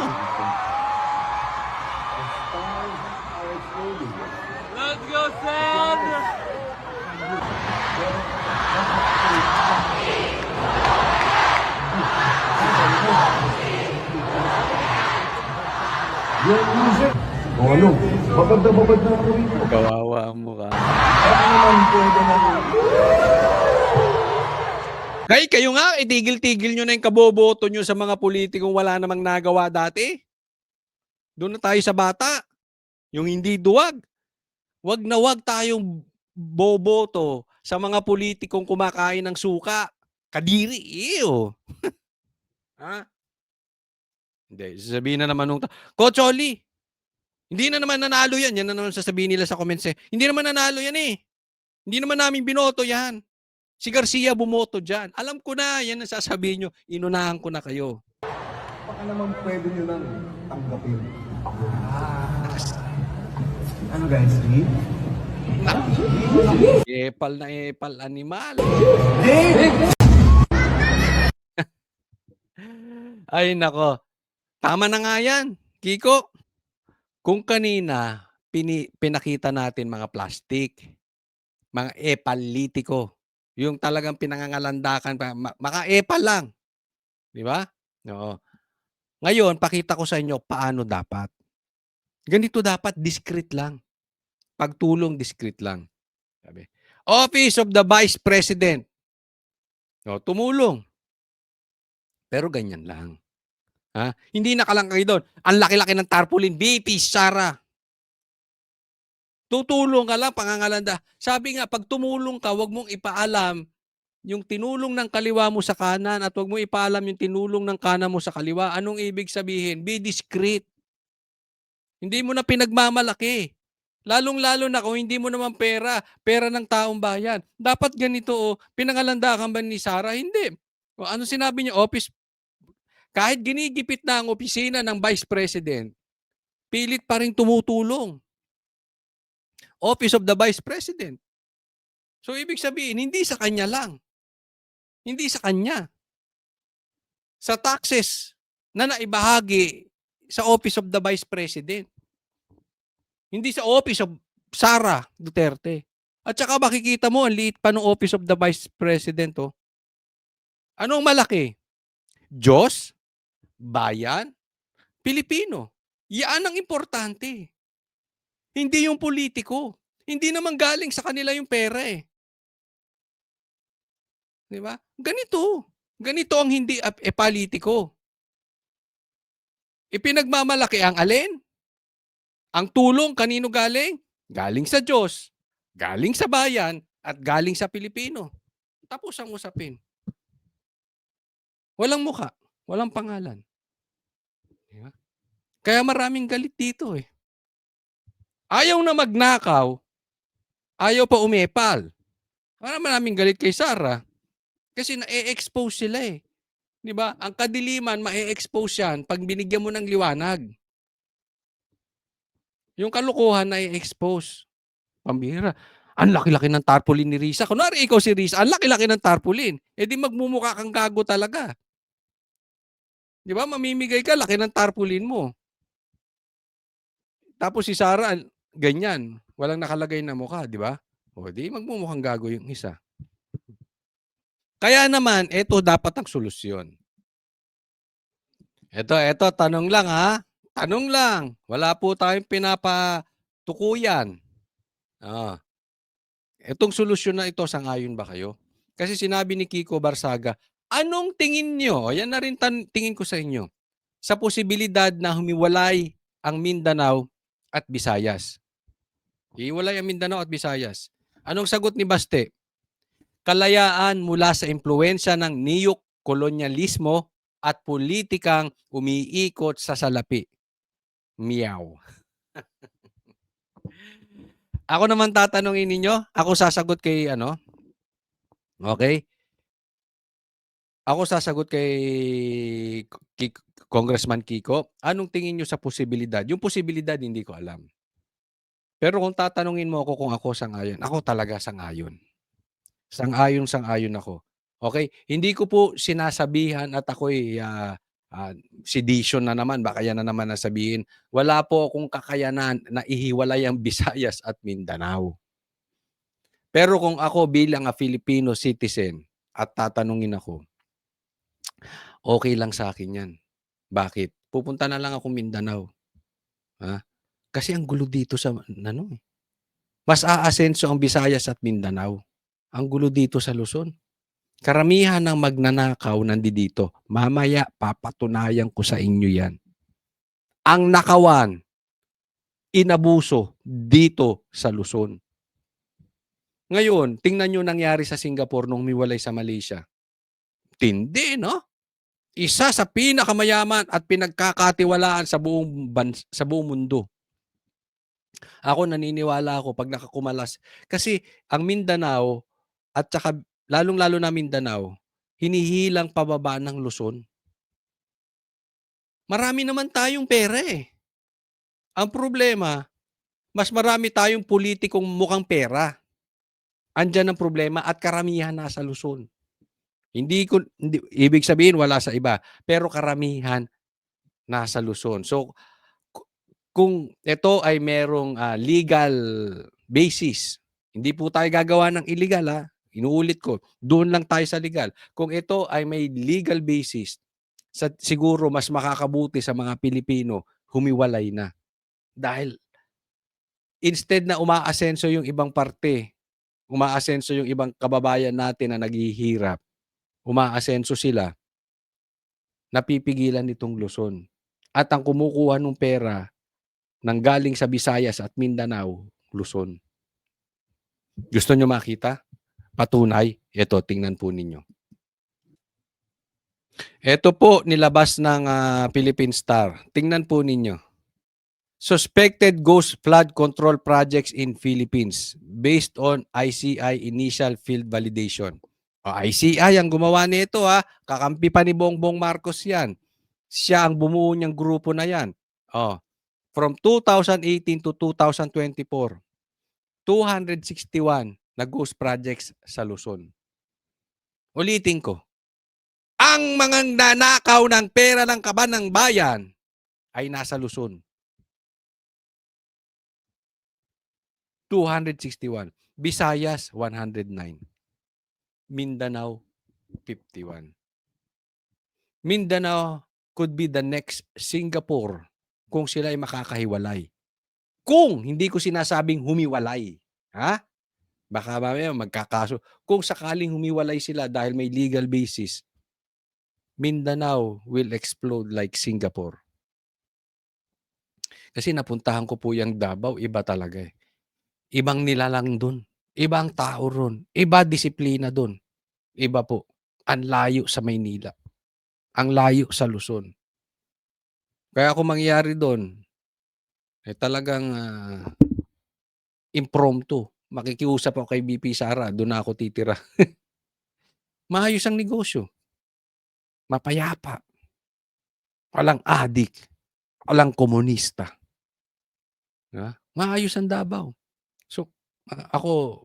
[SPEAKER 1] Kawawa ang mukha. Kayo nga, itigil-tigil nyo na yung kaboboto nyo sa mga politikong wala namang nagawa dati. Doon na tayo sa bata. Yung hindi duwag. Wag na wag tayong boboto sa mga politikong kumakain ng suka. Kadiri, iyo. Ha? Hindi, sasabihin na naman nung Coach Oli, hindi na naman nanalo yan. Yan na naman sasabihin nila sa comments, eh. Hindi naman nanalo yan, eh. Hindi naman namin binoto yan. Si Garcia bumoto dyan. Alam ko na, yan ang sasabihin nyo. Inunahan ko na kayo.
[SPEAKER 2] Baka naman pwede nyo nang tanggapin.
[SPEAKER 9] Ano guys, sleep?
[SPEAKER 1] Epal na epal animal. Ay nako. Tama na nga yan, Kiko. Kung kanina pinakita natin mga plastic, mga epalitiko, yung talagang pinangangalandakan pa, maka-epal lang. Di ba? Oo. Ngayon, pakita ko sa inyo paano dapat. Ganito dapat, discreet lang. Pagtulong, discreet lang. Sabi, Office of the Vice President. O, tumulong. Pero ganyan lang. Ha? Hindi nakalangkay doon. Ang laki-laki ng tarpaulin. BP Sara. Tutulong ka lang, pangangalanda. Sabi nga, pag tumulong ka, wag mong ipaalam yung tinulong ng kaliwa mo sa kanan at wag mong ipaalam yung tinulong ng kanan mo sa kaliwa. Anong ibig sabihin? Be discreet. Hindi mo na pinagmamalaki. Lalong-lalo na kung hindi mo naman pera ng taong bayan. Dapat ganito, pinangalandakan ba ni Sara? Hindi. O, ano sinabi niya? Office, kahit ginigipit na ang opisina ng Vice President, pilit pa rin tumutulong. Office of the Vice President. So, ibig sabihin, hindi sa kanya lang. Hindi sa kanya. Sa taxes na naibahagi sa Office of the Vice President. Hindi sa Office of Sara Duterte. At saka makikita mo, ang liit pa ng Office of the Vice President. Oh. Anong malaki? Diyos, bayan, Pilipino. Yan ang importante. Hindi yung politiko. Hindi naman galing sa kanila yung pera eh. Di ba? Ganito. Ganito ang hindi politiko. Ipinagmamalaki ang alin? Ang tulong kanino galing? Galing sa Diyos, galing sa bayan, at galing sa Pilipino. Tapos ang usapin. Walang muka, walang pangalan. Kaya maraming galit dito eh. Ayaw na magnakaw, Ayaw pa umepal. Parang maraming galit kay Sara. Kasi na-expose sila eh. 'Di ba? Ang kadiliman, ma-expose yan pag binigyan mo ng liwanag. Yung kalokohan na-expose. Pambihira. Ang laki-laki ng tarpaulin ni Risa. Kunwari ikaw si Risa, ang laki-laki ng tarpaulin. Eh di magmumukha kang gago talaga. 'Di ba? Mamimigay ka, laki ng tarpaulin mo. Tapos si Sara, ganyan. Walang nakalagay na mukha, di ba? O di magmumukhang gago yung isa. Kaya naman, ito dapat ang solusyon. Ito, tanong lang ha. Tanong lang. Wala po tayong pinapatukuyan. Ah. Itong solusyon na ito, sangayon ba kayo? Kasi sinabi ni Kiko Barsaga, anong tingin nyo? Yan na rin tingin ko sa inyo. Sa posibilidad na humiwalay ang Mindanao at Visayas. Hiwalay ang Mindanao at Visayas. Anong sagot ni Baste? Kalayaan mula sa impluensya ng neo-kolonyalismo at politikang umiikot sa salapi. Meow. Ako naman tatanungin ninyo, ako sasagot kay ano? Okay? Ako sasagot kay Congressman Kiko. Anong tingin nyo sa posibilidad? Yung posibilidad, hindi ko alam. Pero kung tatanungin mo ako kung ako sang-ayon, ako talaga sang-ayon. Sang-ayon ako. Okay? Hindi ko po sinasabihan at ako'y sedisyon na naman, baka yan na naman nasabihin. Wala po akong kakayanan na ihiwalay ang Visayas at Mindanao. Pero kung ako bilang Filipino citizen at tatanungin ako, okay lang sa akin yan. Bakit? Pupunta na lang ako Mindanao. Ha? Kasi ang gulo dito sa mas aasenso ang Visayas at Mindanao. Ang gulo dito sa Luzon. Karamihan ng magnanakaw nandito. Mamaya, papatunayan ko sa inyo yan. Ang nakawan, inabuso dito sa Luzon. Ngayon, tingnan nyo nangyari sa Singapore nung humiwalay sa Malaysia. Tindi, no? Isa sa pinakamayaman at pinagkakatiwalaan sa buong mundo. Ako naniniwala ako pag nakakumalas. Kasi ang Mindanao at saka lalong-lalo na Mindanao, hinihilang pababa ng Luzon. Marami naman tayong pera eh. Ang problema, mas marami tayong politikong mukhang pera. Andyan ang problema at karamihan nasa Luzon. Hindi, ibig sabihin wala sa iba, pero karamihan nasa Luzon. So, kung ito ay merong legal basis, hindi po tayo gagawa ng illegal ha. Inuulit ko, doon lang tayo sa legal. Kung ito ay may legal basis, siguro mas makakabuti sa mga Pilipino, humiwalay na. Dahil instead na umaasenso yung ibang parte, umaasenso yung ibang kababayan natin na naghihirap, umaasenso sila, napipigilan nitong Luzon. At ang kumukuha ng pera nang galing sa Visayas at Mindanao, Luzon. Gusto nyo makita? Patunay? Ito, tingnan po ninyo. Ito po, nilabas ng Philippine Star. Tingnan po ninyo. Suspected ghost flood control projects in Philippines based on ICI initial field validation. ICI ang gumawa nito ha. Kakampi pa ni Bongbong Marcos yan. Siya ang bumuo niyang grupo na yan. From 2018 to 2024, 261 na ghost projects sa Luzon. Ulitin ko. Ang mga nanakaw ng pera ng kaban ng bayan ay nasa Luzon. 261. Visayas, 109. Mindanao, 51. Mindanao could be the next Singapore kung sila ay makakahiwalay. Kung hindi ko sinasabing humiwalay. Ha? Baka mamaya magkakaso. Kung sakaling humiwalay sila dahil may legal basis, Mindanao will explode like Singapore. Kasi napuntahan ko po yung Davao, iba talaga eh. Ibang nilalang dun. Ibang tao ron. Iba disiplina dun. Iba po. Ang layo sa Maynila. Ang layo sa Luzon. Kaya kung mangyayari doon, talagang impromptu. makikiusap ako kay VP Sara, doon na ako titira. Maayos ang negosyo, mapayapa, walang adik, walang komunista. Maayos ang Davao. So, ako,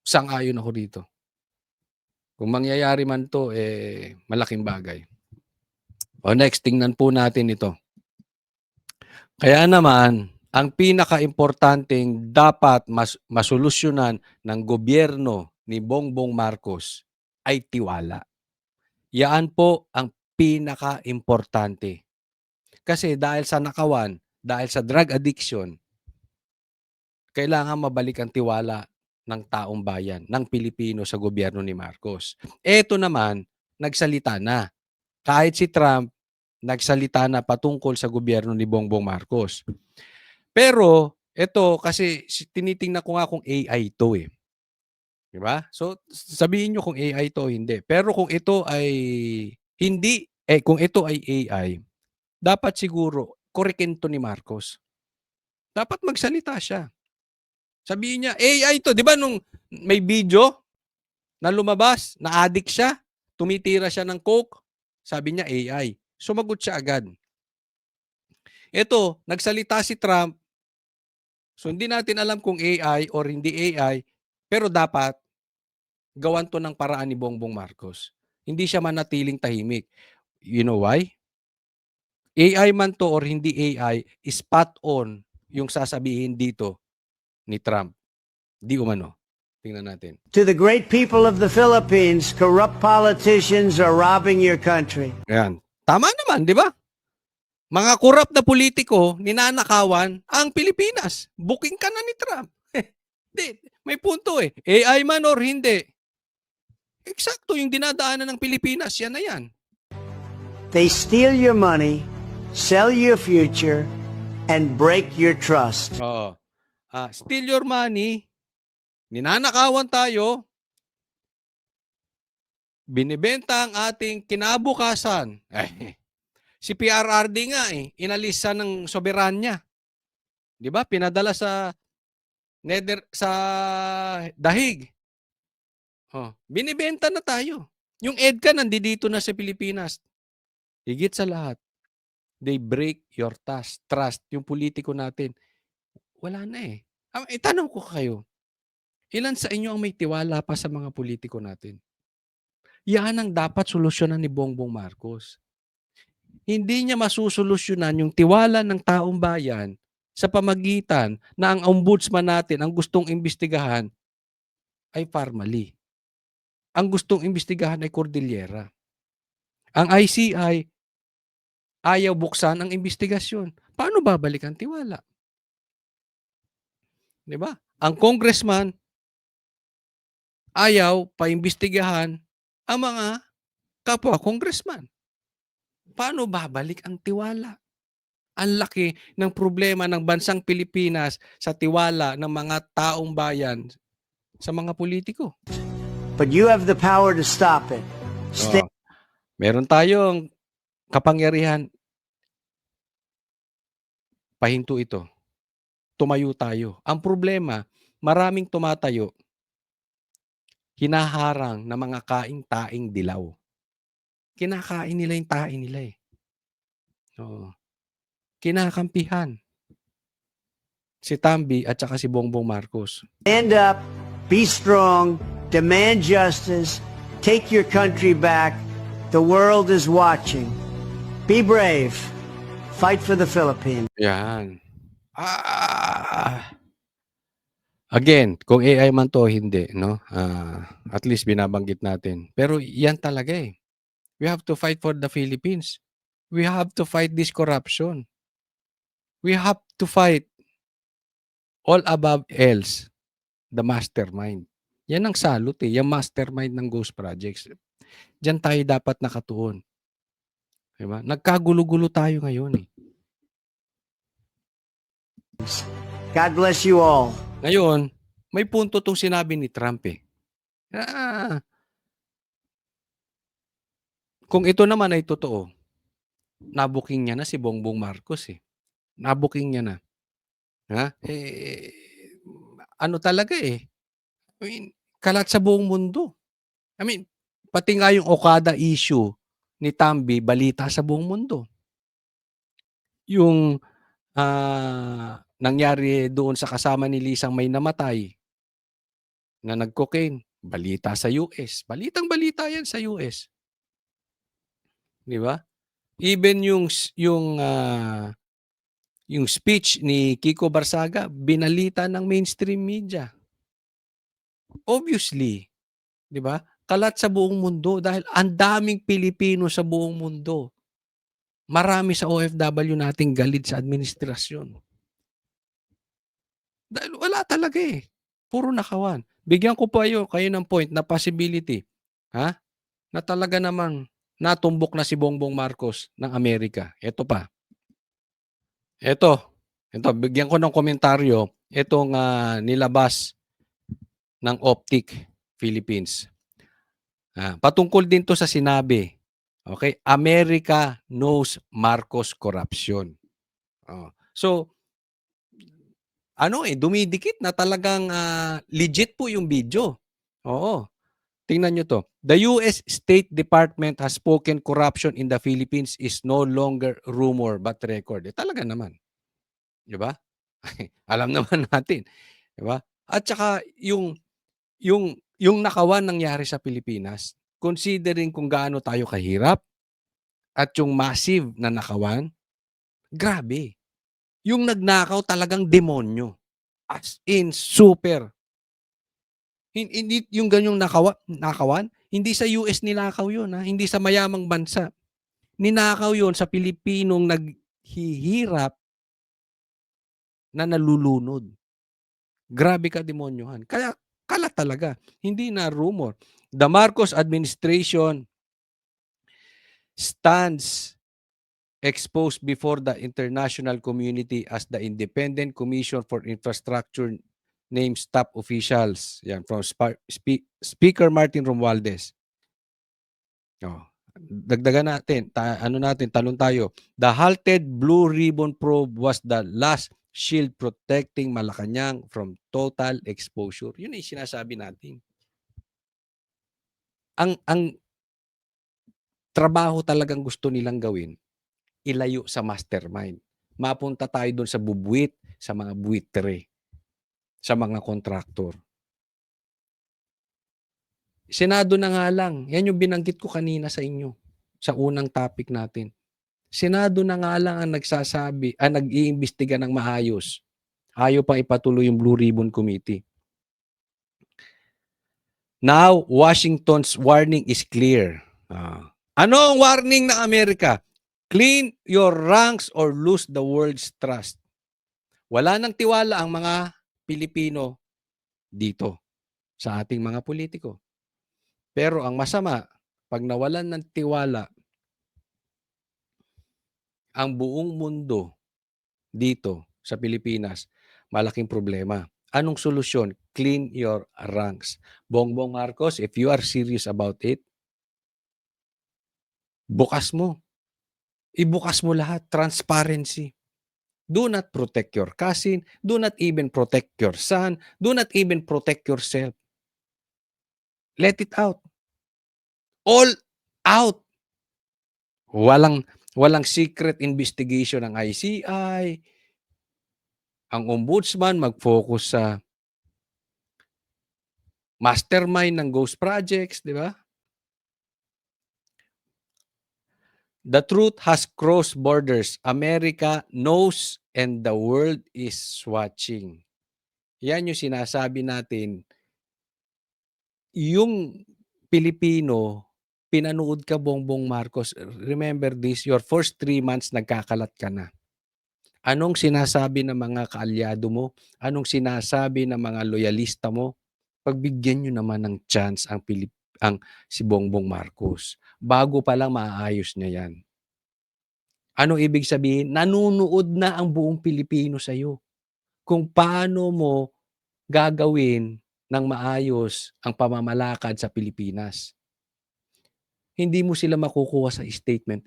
[SPEAKER 1] sang-ayon ako dito. Kung mangyayari man to, malaking bagay. O next, tingnan po natin ito. Kaya naman, ang pinaka-importanting dapat masolusyonan ng gobyerno ni Bongbong Marcos ay tiwala. Yan po ang pinaka-importante. Kasi dahil sa nakawan, dahil sa drug addiction, kailangan mabalik ang tiwala ng taong bayan, ng Pilipino sa gobyerno ni Marcos. Eto naman, nagsalita na. Kahit si Trump, nagsalita na patungkol sa gobyerno ni Bongbong Marcos. Pero, ito, kasi tinitingnan ko nga kung AI to eh. Diba? So, sabihin nyo kung AI to o hindi. Pero kung ito ay hindi, kung ito ay AI, dapat siguro, korekin to ni Marcos. Dapat magsalita siya. Sabihin niya, AI to. Di ba nung may video na lumabas, na-addict siya, tumitira siya ng coke, sabi niya AI. Sumagot siya agad. Ito, nagsalita si Trump, so hindi natin alam kung AI or hindi AI, pero dapat gawan to ng paraan ni Bongbong Marcos. Hindi siya manatiling tahimik. You know why? AI man to or hindi AI, spot on yung sasabihin dito ni Trump. Di umano. Tingnan natin.
[SPEAKER 10] To the great people of the Philippines, corrupt politicians are robbing your country.
[SPEAKER 1] Ayan. Tama naman, di ba? Mga korap na politiko, ninanakawan ang Pilipinas. Booking ka na ni Trump. Di, may punto eh. AI man or hindi. Eksakto yung dinadaanan ng Pilipinas, yan na yan.
[SPEAKER 10] They steal your money, sell your future, and break your trust.
[SPEAKER 1] Oo. Steal your money, ninanakawan tayo, binibenta ang ating kinabukasan. Si PRRD nga inalis siya ng soberanya. 'Di ba? Pinadala sa dahig. Binibenta na tayo. Yung EDCA nandito na sa Pilipinas. Higit sa lahat, they break your trust. Yung politiko natin, wala na eh. Itanong ko kayo, ilan sa inyo ang may tiwala pa sa mga politiko natin? Yan ang dapat solusyonan ni Bongbong Marcos. Hindi niya masusolusyonan yung tiwala ng taong bayan sa pamagitan na ang ombudsman natin ang gustong imbestigahan ay Parmali. Ang gustong imbestigahan ay Cordillera. Ang ICI ayaw buksan ang imbestigasyon. Paano babalik ang tiwala? 'Di ba? Ang congressman ayaw paimbestigahan ang mga kapwa congressman. Paano babalik ang tiwala? Ang laki ng problema ng bansang Pilipinas sa tiwala ng mga taong bayan sa mga politiko.
[SPEAKER 10] But you have the power to stop it. Stay
[SPEAKER 1] Meron tayong kapangyarihan. Pahinto ito. Tumayo tayo. Ang problema, maraming tumatayo, hinaharang na mga kaing-taing dilaw. Kinakain nila yung tae nila eh. Kinakampihan. Si Tambi at saka si Bongbong Marcos.
[SPEAKER 10] Stand up, be strong, demand justice, take your country back. The world is watching. Be brave. Fight for the Philippines.
[SPEAKER 1] Yan. Again, kung AI man to hindi, no? At least binabanggit natin. Pero yan talaga eh. We have to fight for the Philippines. We have to fight this corruption. We have to fight all above else, the mastermind. Yan ang salot eh, yung mastermind ng Ghost Projects. Diyan tayo dapat nakatuon. Diba? Nagkagulo-gulo tayo ngayon eh.
[SPEAKER 10] God bless you all.
[SPEAKER 1] Ngayon, may punto tong sinabi ni Trump eh. Kung ito naman ay totoo, nabuking niya na si Bongbong Marcos eh. Nabuking niya na. ano talaga, I mean, kalat sa buong mundo. I mean, pati nga yung Okada issue ni Tambi balita sa buong mundo. Yung, nangyari doon sa kasama ni Lisang may namatay na nag-cocaine, balita sa US. Balitang-balita 'yan sa US. 'Di ba? Even yung speech ni Kiko Barsaga binalita ng mainstream media. Obviously, 'di ba? Kalat sa buong mundo dahil ang daming Pilipino sa buong mundo. Marami sa OFW nating galit sa administrasyon. Dahil wala talaga, puro nakawan. Bigyan ko pa kayo ng point na possibility, na talaga namang natumbok na si Bongbong Marcos ng Amerika. Eto pa. Eto bigyan ko ng komentaryo itong, nilabas ng Optic Philippines. Patungkol din 'to sa sinabi, okay, America knows Marcos corruption. So, dumidikit na talagang, legit po yung video. Oo, tingnan niyo 'to. The US State Department has spoken corruption in the Philippines is no longer rumor but record. Talaga naman, 'di ba? Alam naman natin, 'di ba? At saka yung nakawan nangyari sa Pilipinas, considering kung gaano tayo kahirap at yung massive na nakawan, grabe. Yung nagnakaw talagang demonyo. As in super. Hindi yung ganyong nakawan, hindi sa US ninakaw yun, hindi sa mayamang bansa. Ninakaw yun sa Pilipinong naghihirap na nalulunod. Grabe ka demonyohan. Kaya kalat talaga, hindi na rumor. The Marcos administration stands exposed before the international community as the Independent Commission for Infrastructure names top officials. Yan, from Speaker Martin Romualdez. Dagdagan natin, talon tayo. The halted Blue Ribbon probe was the last shield protecting Malacanang from total exposure. Yun ay sinasabi natin. Ang trabaho talagang gusto nilang gawin, ilayo sa mastermind. Mapunta tayo doon sa bubuwit, sa mga buitre, sa mga kontraktor. Senado na nga lang. Yan yung binanggit ko kanina sa inyo, sa unang topic natin. Senado na nga lang ang nag-iimbestiga ng maayos. Ayaw pang ipatuloy yung Blue Ribbon Committee. Now, Washington's warning is clear. Ano ang warning ng Amerika? Clean your ranks or lose the world's trust. Wala nang tiwala ang mga Pilipino dito sa ating mga politiko. Pero ang masama, pag nawalan ng tiwala ang buong mundo dito sa Pilipinas, malaking problema. Anong solusyon? Clean your ranks. Bongbong Marcos, if you are serious about it, bukas mo. Ibukas mo lahat. Transparency. Do not protect your cousin. Do not even protect your son. Do not even protect yourself. Let it out. All out. Walang secret investigation ng ICI. Ang ombudsman mag-focus sa mastermind ng ghost projects, di ba? The truth has crossed borders. America knows and the world is watching. Yan yung sinasabi natin. Yung Pilipino, pinanood ka Bongbong Marcos, remember this, your first 3 months nagkakalat ka na. Anong sinasabi ng mga kaalyado mo? Anong sinasabi ng mga loyalista mo? Pagbigyan nyo naman ng chance ang si Bongbong Marcos. Bago pa lang maayos niya yan. Ano ibig sabihin? Nanunood na ang buong Pilipino sa iyo. Kung paano mo gagawin ng maayos ang pamamalakad sa Pilipinas. Hindi mo sila makukuha sa statement.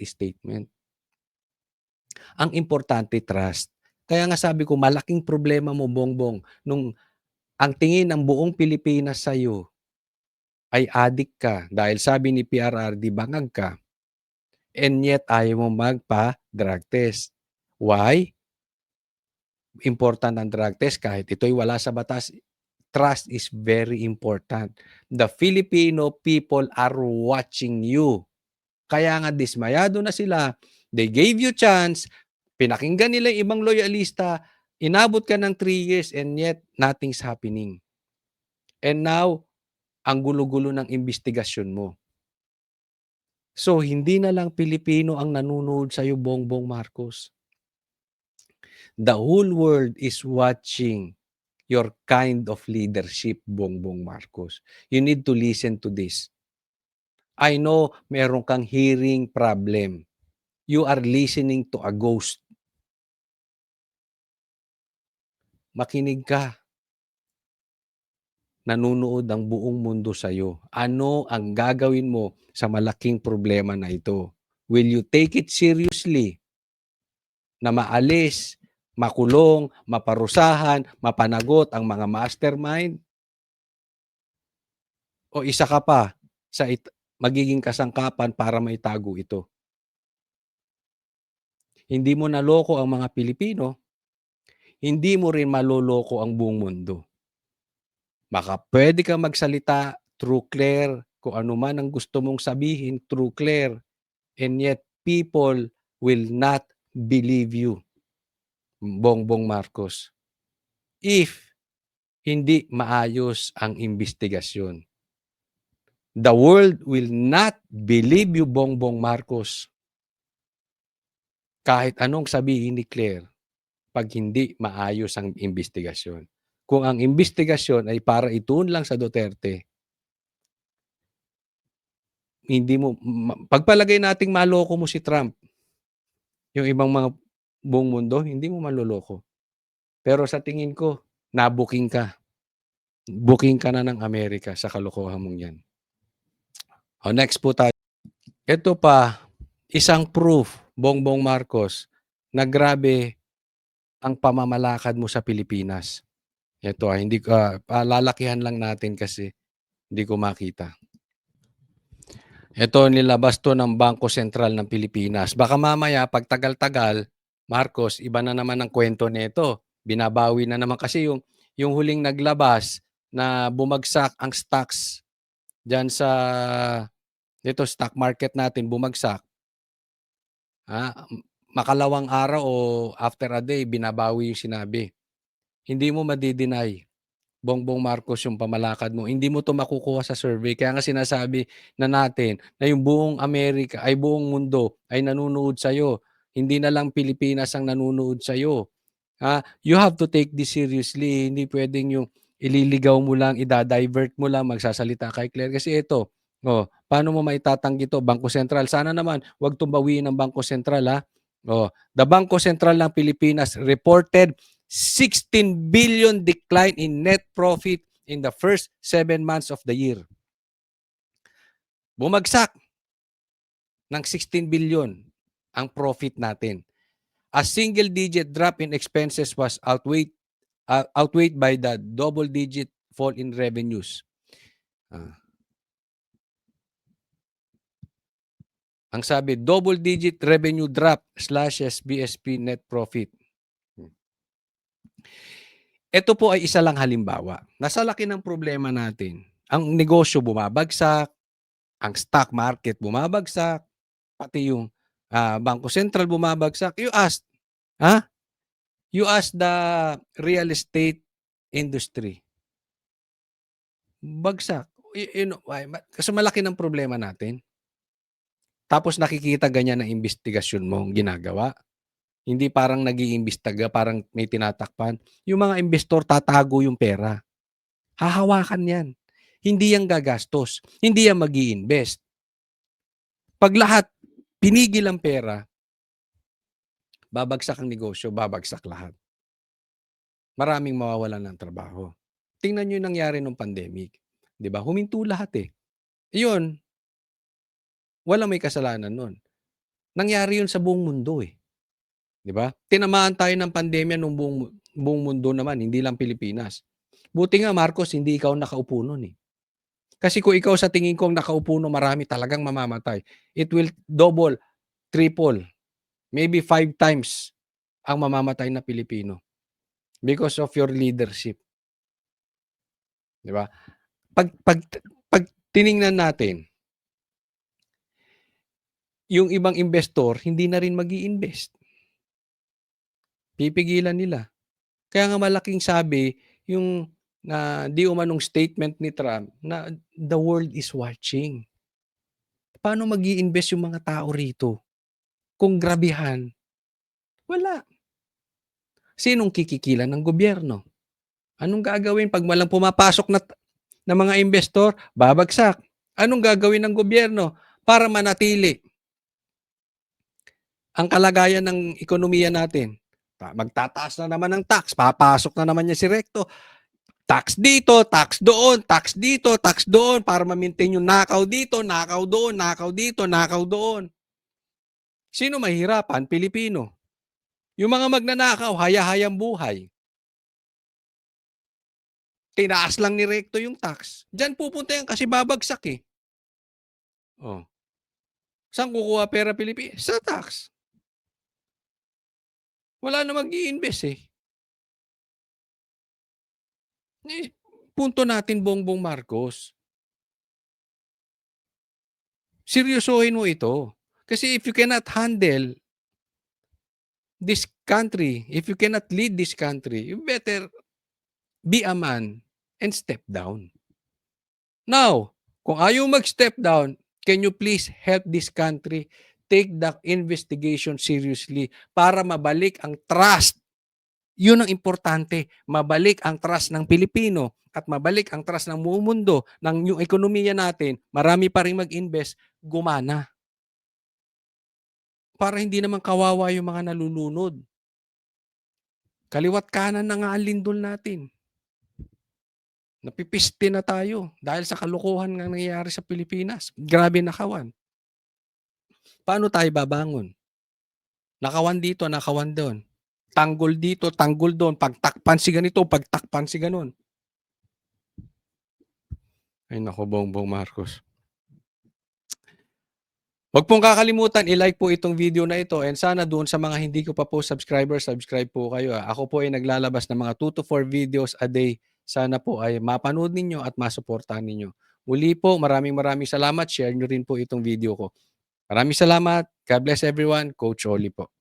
[SPEAKER 1] Ang importante, trust. Kaya nga sabi ko, malaking problema mo, Bongbong, nung Ang tingin ng buong Pilipinas sa'yo ay adik ka dahil sabi ni PRRD bangag ka, and yet ayaw mo magpa-drug test. Why? Important ang drug test kahit ito'y wala sa batas. Trust is very important. The Filipino people are watching you. Kaya nga dismayado na sila. They gave you chance. Pinakinggan nila yung ibang loyalista. Inabot ka ng 3 years and yet nothing's happening. And now, ang gulo-gulo ng investigasyon mo. So, hindi na lang Pilipino ang nanonood sa'yo, Bongbong Marcos. The whole world is watching your kind of leadership, Bongbong Marcos. You need to listen to this. I know meron kang hearing problem. You are listening to a ghost. Makinig ka. Nanunood ang buong mundo sa'yo. Ano ang gagawin mo sa malaking problema na ito? Will you take it seriously? Na maalis, makulong, maparusahan, mapanagot ang mga mastermind? O isa ka pa sa magiging kasangkapan para maitago ito? Hindi mo naloko ang mga Pilipino, hindi mo rin maloloko ang buong mundo. Baka pwede kang magsalita through clear, kung ano man ang gusto mong sabihin through clear, and yet people will not believe you, Bongbong Marcos, if hindi maayos ang investigasyon. The world will not believe you, Bongbong Marcos, kahit anong sabihin ni Claire, pag hindi maayos ang investigasyon. Kung ang investigasyon ay para ituon lang sa Duterte, hindi mo, pagpalagay nating maloko mo si Trump, yung ibang mga buong mundo, hindi mo maloloko. Pero sa tingin ko, nabuking ka. Booking ka na ng Amerika sa kalokohan mong yan. O, next po tayo. Ito pa, isang proof, Bongbong Marcos, na grabe ang pamamalakad mo sa Pilipinas. Ito, hindi lalakihan lang natin kasi hindi ko makita. Ito, nilabas to ng Bangko Sentral ng Pilipinas. Baka mamaya, pag tagal-tagal, Marcos, iba na naman ang kwento nito. Binabawi na naman kasi yung huling naglabas na bumagsak ang stocks dyan sa dito stock market natin, bumagsak. Makalawang araw o after a day, binabawi yung sinabi. Hindi mo madi-deny, Bongbong Marcos, yung pamalakad mo. Hindi mo to makukuha sa survey. Kaya nga sinasabi na natin na yung buong Amerika ay buong mundo ay nanunood sa'yo. Hindi na lang Pilipinas ang nanunood sa'yo. You have to take this seriously. Hindi pwedeng yung ililigaw mo lang, idadivert mo lang, magsasalita kay Claire. Kasi ito, paano mo maitatanggi to? Bangko Sentral. Sana naman, wag tumbawiin ng Bangko Sentral, ha? The Bangko Sentral ng Pilipinas reported 16 billion decline in net profit in the first 7 months of the year. Bumagsak ng 16 billion ang profit natin. A single-digit drop in expenses was outweighed by the double-digit fall in revenues. Ang sabi, double-digit revenue drop slashes BSP net profit. Ito po ay isa lang halimbawa. Nasa laki ng problema natin. Ang negosyo bumabagsak, ang stock market bumabagsak, pati yung Bangko Sentral bumabagsak. You ask the real estate industry. Bagsak. Kasi malaki ng problema natin. Tapos nakikita ganyan ang investigasyon mo ginagawa. Hindi parang nag-iimbestiga, parang may tinatakpan. Yung mga investor tatago yung pera. Hahawakan yan. Hindi yan gagastos. Hindi yan mag-i-invest. Pag lahat pinigil ang pera, babagsak ang negosyo, babagsak lahat. Maraming mawawalan ng trabaho. Tingnan nyo yung nangyari nung pandemic. 'Di ba? Huminto lahat eh. Iyon, walang may kasalanan nun. Nangyari yun sa buong mundo eh. 'Di ba? Tinamaan tayo ng pandemya nung buong mundo naman, hindi lang Pilipinas. Buti nga Marcos, hindi ikaw nakaupo nun eh. Kasi kung ikaw sa tingin ko ang nakaupo nun, marami talagang mamamatay. It will double, triple, maybe 5 times ang mamamatay na Pilipino because of your leadership. 'Di ba? Pag tiningnan natin, yung ibang investor hindi na rin mag-i-invest. Pipigilan nila. Kaya nga malaking sabi yung na di umanong statement ni Trump na the world is watching. Paano mag-i-invest yung mga tao rito? Kung grabihan, wala. Sinong kikikilan ng gobyerno? Anong gagawin pag walang pumapasok na mga investor? Babagsak. Anong gagawin ng gobyerno para manatili ang kalagayan ng ekonomiya natin? Magtataas na naman ng tax, papasok na naman niya si Recto. Tax dito, tax doon, tax dito, tax doon para ma-maintain yung nakaw dito, nakaw doon, nakaw dito, nakaw doon. Sino mahirapan? Pilipino. Yung mga magnanakaw, haya-hayang buhay. Tinaas lang ni Recto yung tax. Diyan pupunta yan kasi babagsak eh. Oh. Saan kukuha pera Pilipinas? Sa tax. Wala na mag-i-invest eh. Punto natin Bongbong Marcos. Seryosohin mo ito. Kasi if you cannot handle this country, if you cannot lead this country, you better be a man and step down. Now, kung ayaw mag-step down, can you please help this country take the investigation seriously para mabalik ang trust? Yun ang importante. Mabalik ang trust ng Pilipino at mabalik ang trust ng buong mundo ng yung ekonomiya natin, marami pa rin mag-invest, gumana. Para hindi naman kawawa yung mga nalulunod. Kaliwat kanan na nga ang lindol natin. Napipiste na tayo dahil sa kalokohan nga nangyayari sa Pilipinas. Grabe nakawan. Paano tayo babangon? Nakawan dito, nakawan doon. Tanggol dito, tanggol doon. Pagtakpan si ganito, pagtakpan si ganon. Ay nako, Bongbong Marcos. Huwag pong kakalimutan, i-like po itong video na ito and sana doon sa mga hindi ko pa po subscribe po kayo. Ako po ay naglalabas ng mga 2 to 4 videos a day. Sana po ay mapanood ninyo at masuportahan ninyo. Muli po, maraming salamat. Share nyo rin po itong video ko. Maraming salamat. God bless everyone. Coach Oli po.